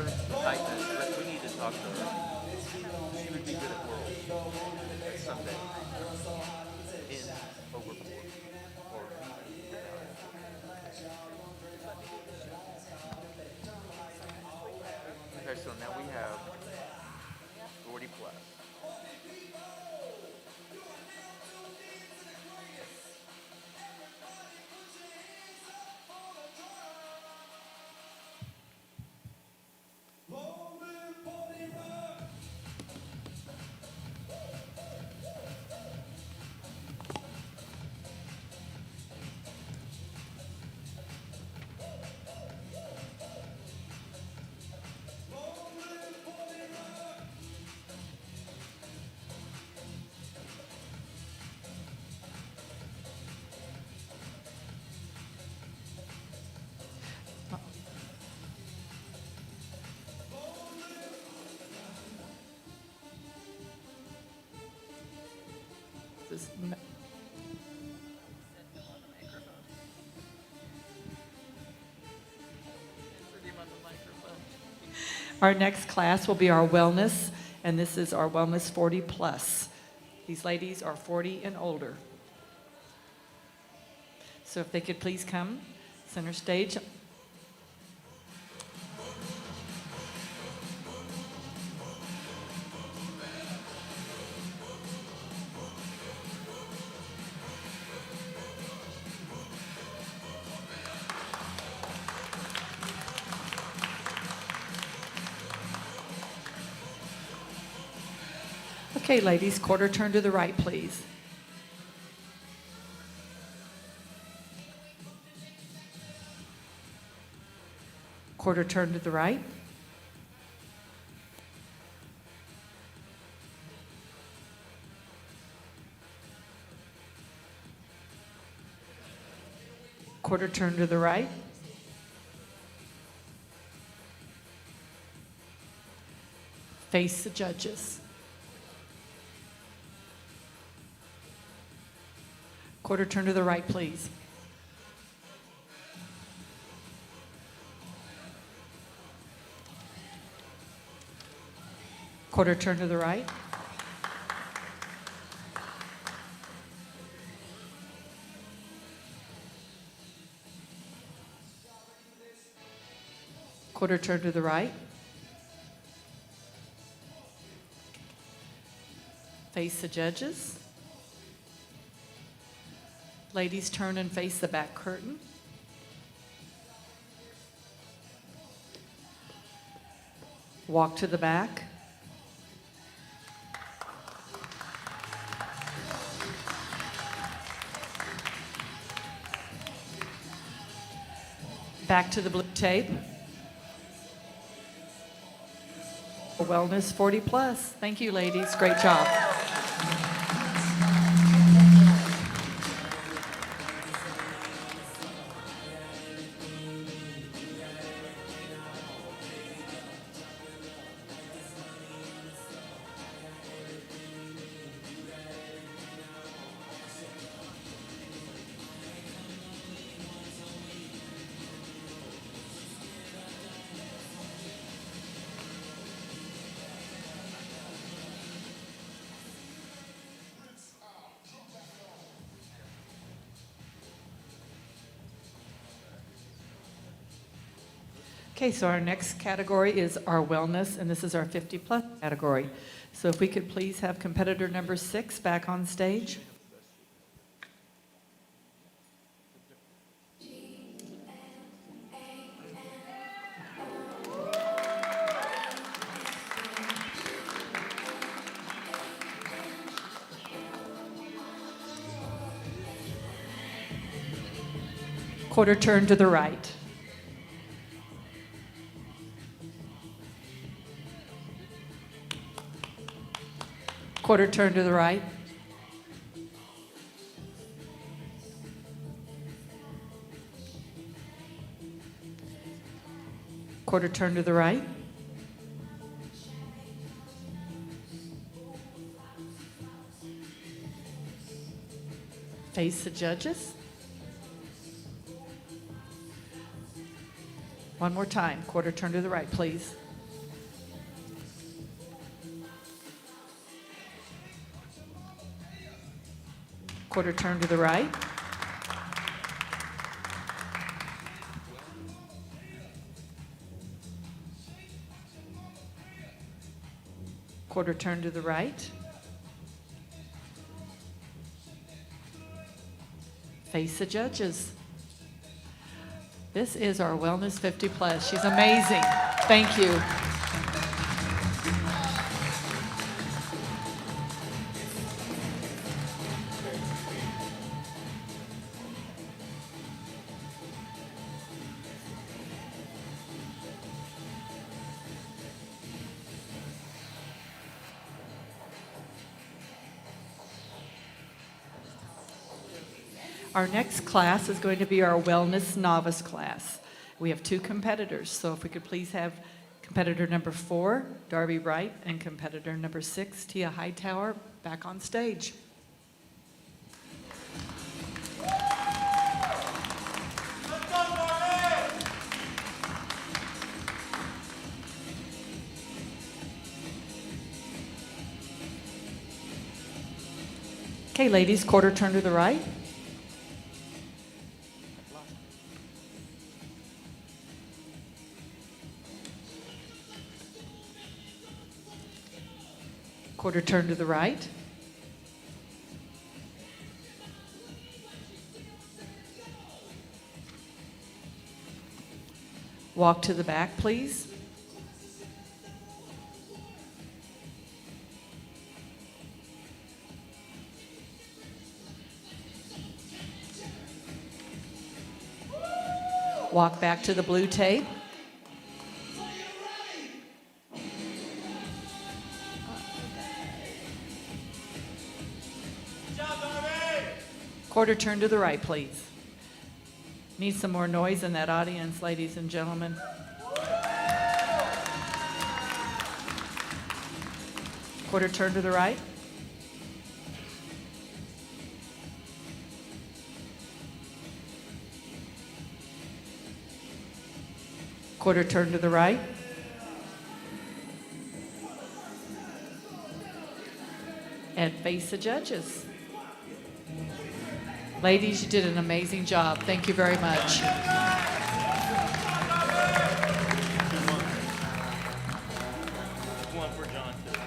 this. Our next class will be our wellness, and this is our wellness 40 plus. These ladies are 40 and older. So if they could please come center stage. Okay, ladies, quarter turn to the right, please. Quarter turn to the right. Quarter turn to the right. Face the judges. Quarter turn to the right, please. Quarter turn to the right. Quarter turn to the right. Face the judges. Ladies, turn and face the back curtain. Walk to the back. Back to the blue tape. Wellness 40 plus. Thank you, ladies. Great job. Okay, so our next category is our wellness, and this is our 50 plus category. So if we could please have competitor number 6 back on stage. Quarter turn to the right. Quarter turn to the right. Quarter turn to the right. Face the judges. One more time. Quarter turn to the right, please. Quarter turn to the right. Quarter turn to the right. Face the judges. This is our Wellness 50 Plus. She's amazing. Thank you. Our next class is going to be our Wellness Novice class. We have 2 competitors, so if we could please have competitor number 4, Darby Wright, and competitor number 6, Tia Hightower, back on stage. Okay, ladies, quarter turn to the right. Quarter turn to the right. Walk to the back, please. Walk back to the blue tape. Quarter turn to the right, please. Need some more noise in that audience, ladies and gentlemen. Quarter turn to the right. Quarter turn to the right. And face the judges. Ladies, you did an amazing job. Thank you very much. One for John, too.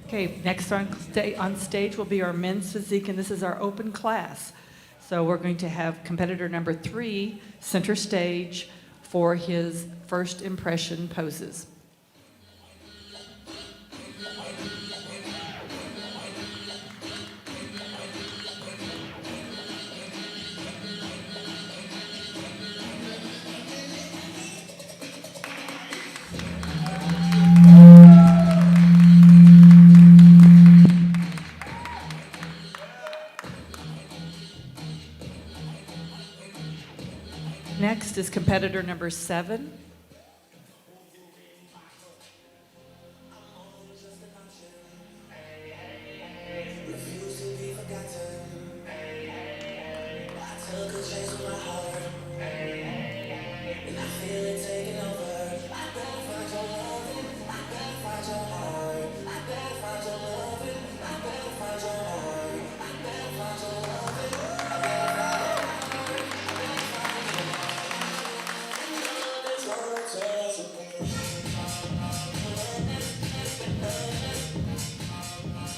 Okay, next on stage will be our men's physique, and this is our open class. So we're going to have competitor number 3 center stage for his first impression poses. Next is competitor number 7.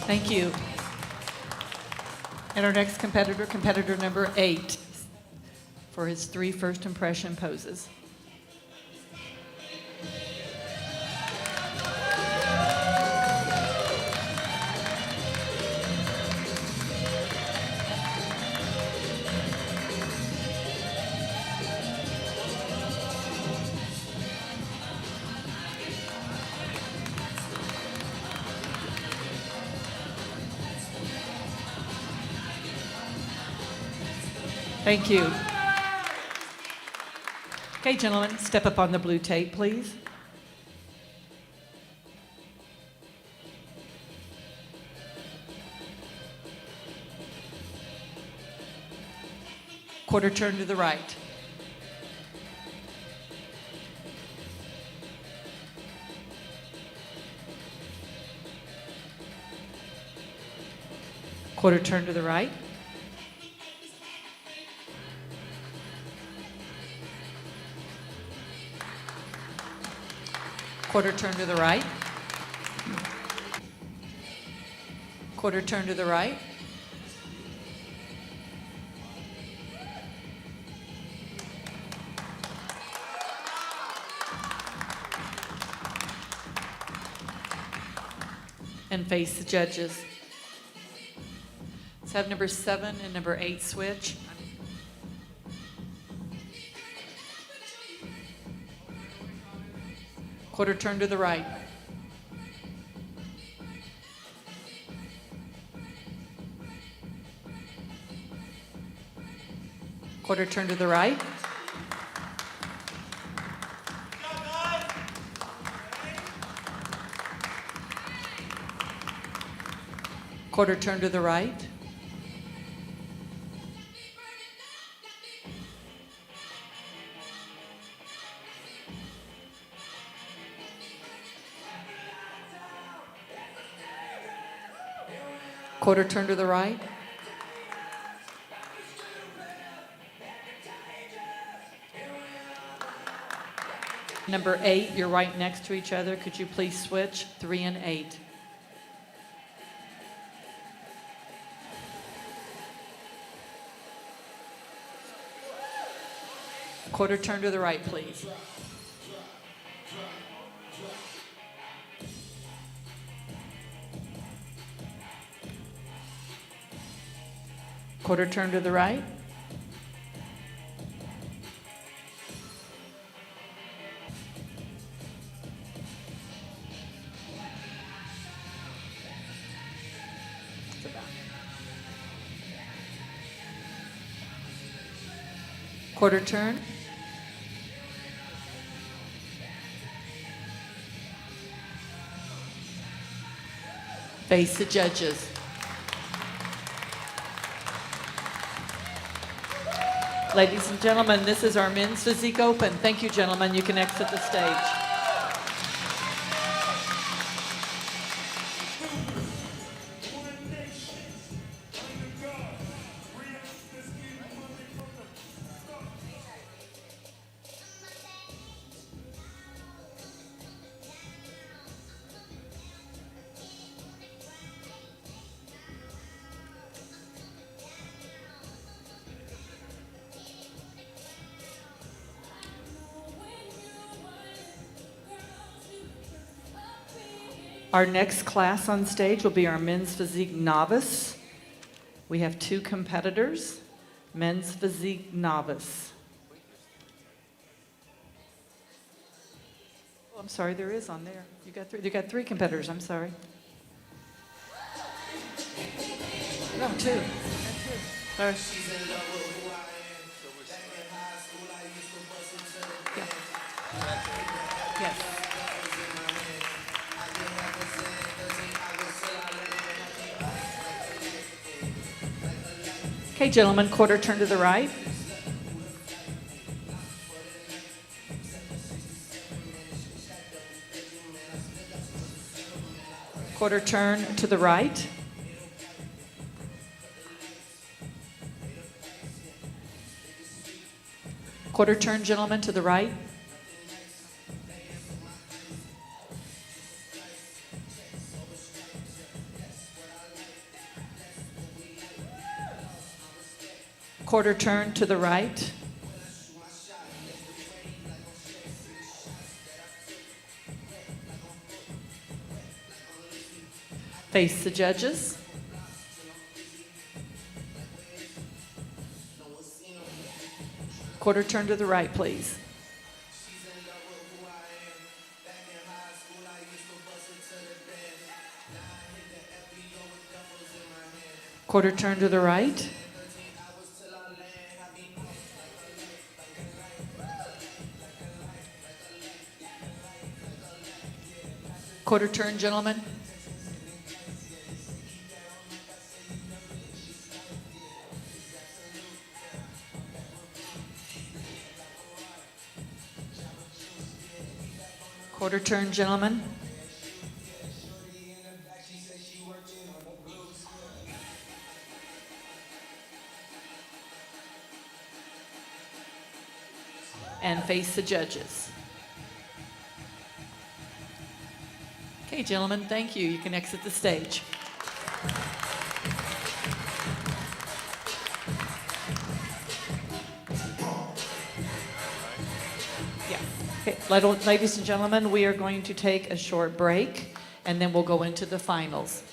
Thank you. And our next competitor, competitor number 8, for his 3 first impression poses. Thank you. Okay, gentlemen, step up on the blue tape, please. Quarter turn to the right. Quarter turn to the right. Quarter turn to the right. Quarter turn to the right. and face the judges. Let's have number 7 and number 8 switch. Quarter turn to the right. Quarter turn to the right. Quarter turn to the right. Quarter turn to the right. Number 8, you're right next to each other. Could you please switch 3 and 8? Quarter turn to the right, please. Quarter turn to the right. Quarter turn. Face the judges. Ladies and gentlemen, this is our Men's Physique Open. Thank you, gentlemen. You can exit the stage. Our next class on stage will be our Men's Physique Novice. We have 2 competitors. Men's Physique Novice. Oh, I'm sorry, there is on there. You got 3 competitors, I'm sorry. No, 2. Sorry. Yeah. Yes. Okay, gentlemen, quarter turn to the right. Quarter turn to the right. Quarter turn, gentlemen, to the right. Quarter turn to the right. Face the judges. Quarter turn to the right, please. Quarter turn to the right. Quarter turn, gentlemen. Quarter turn, gentlemen. And face the judges. Okay, gentlemen, thank you. You can exit the stage. Yeah. Okay, ladies and gentlemen, we are going to take a short break. and then we'll go into the finals.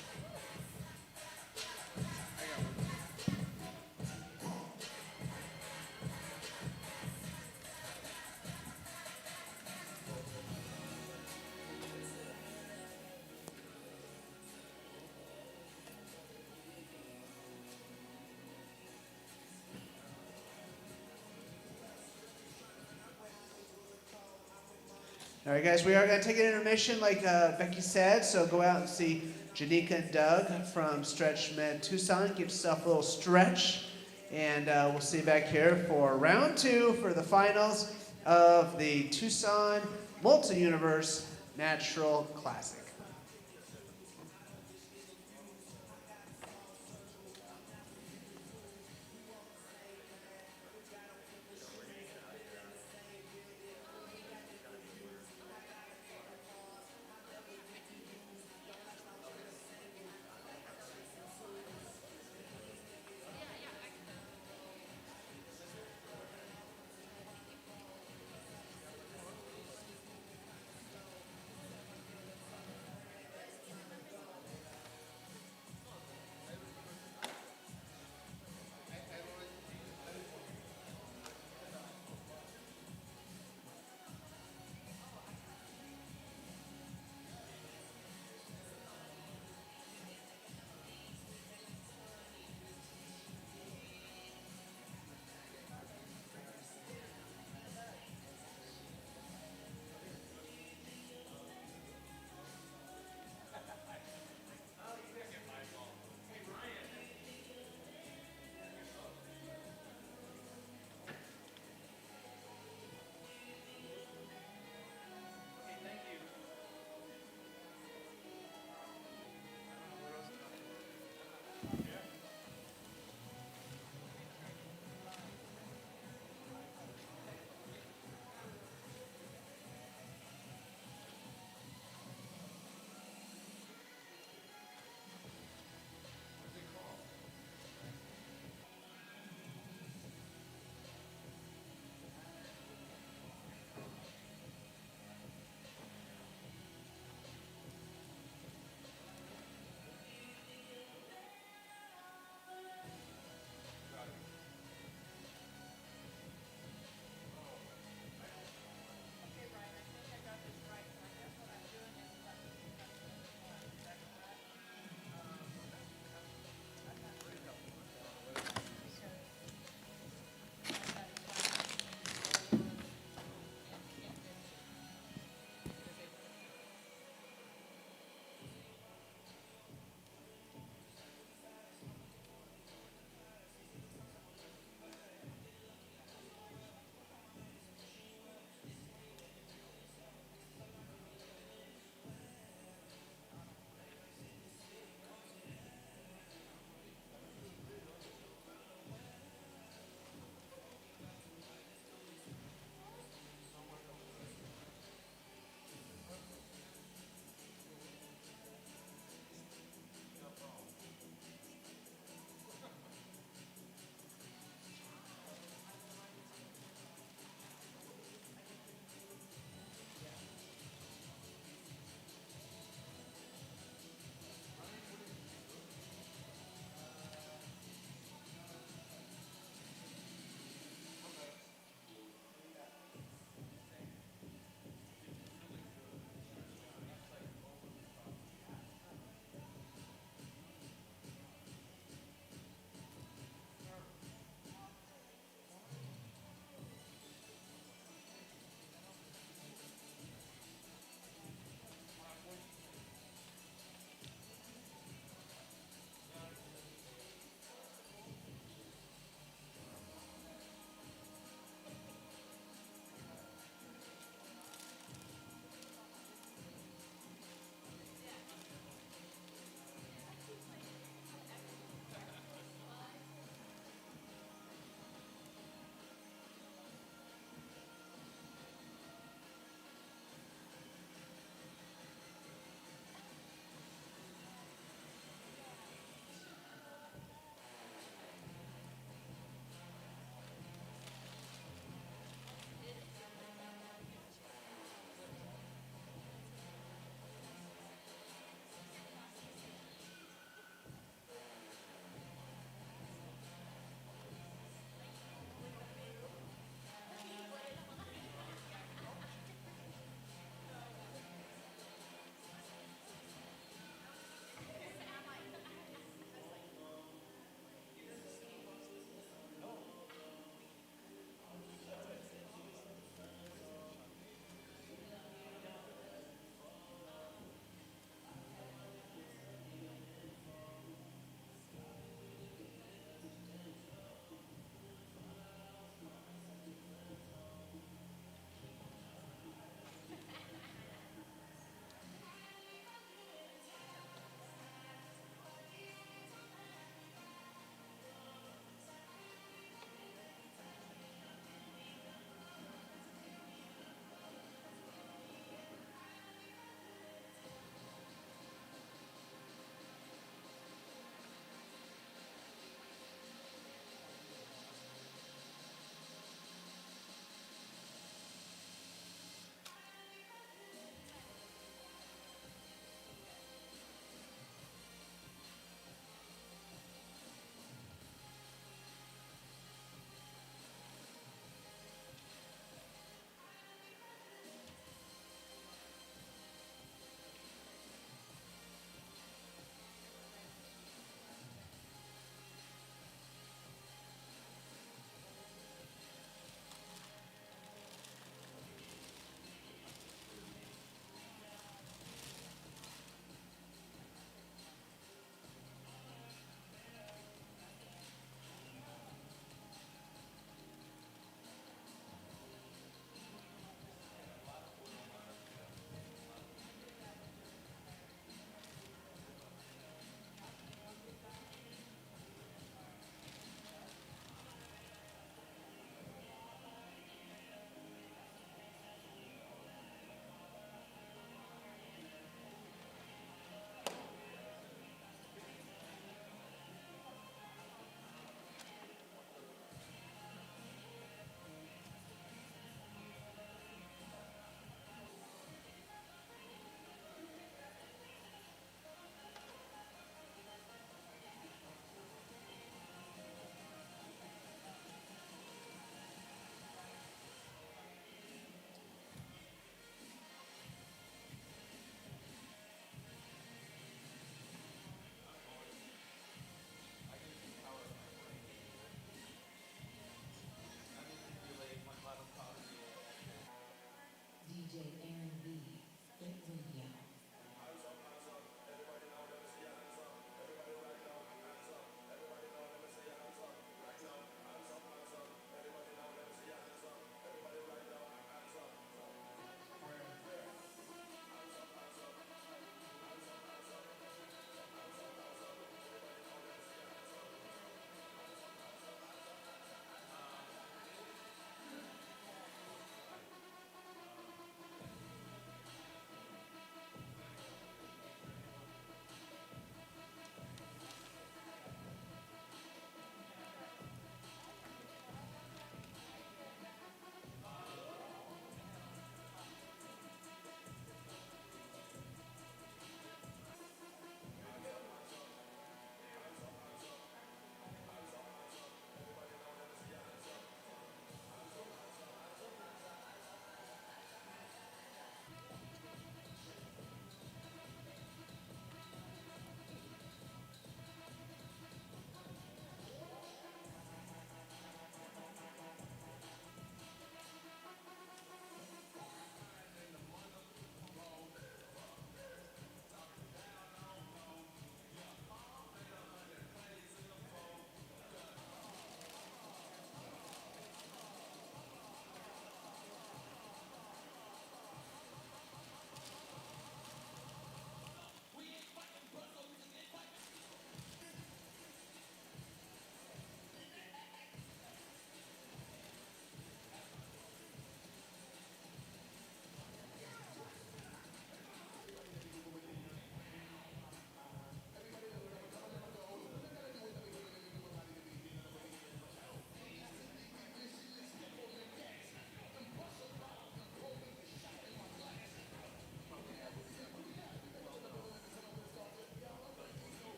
All right, guys, we are going to take an intermission like Becky said, so go out and see Janika and Doug from Stretch Med Tucson. Give yourself a little stretch, and we'll see you back here for round 2 for the finals of the Tucson Multi-Universe Natural Classic.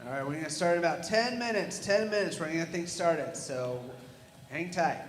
All right, we're gonna start in about 10 minutes. 10 minutes, we're gonna get things started, so hang tight.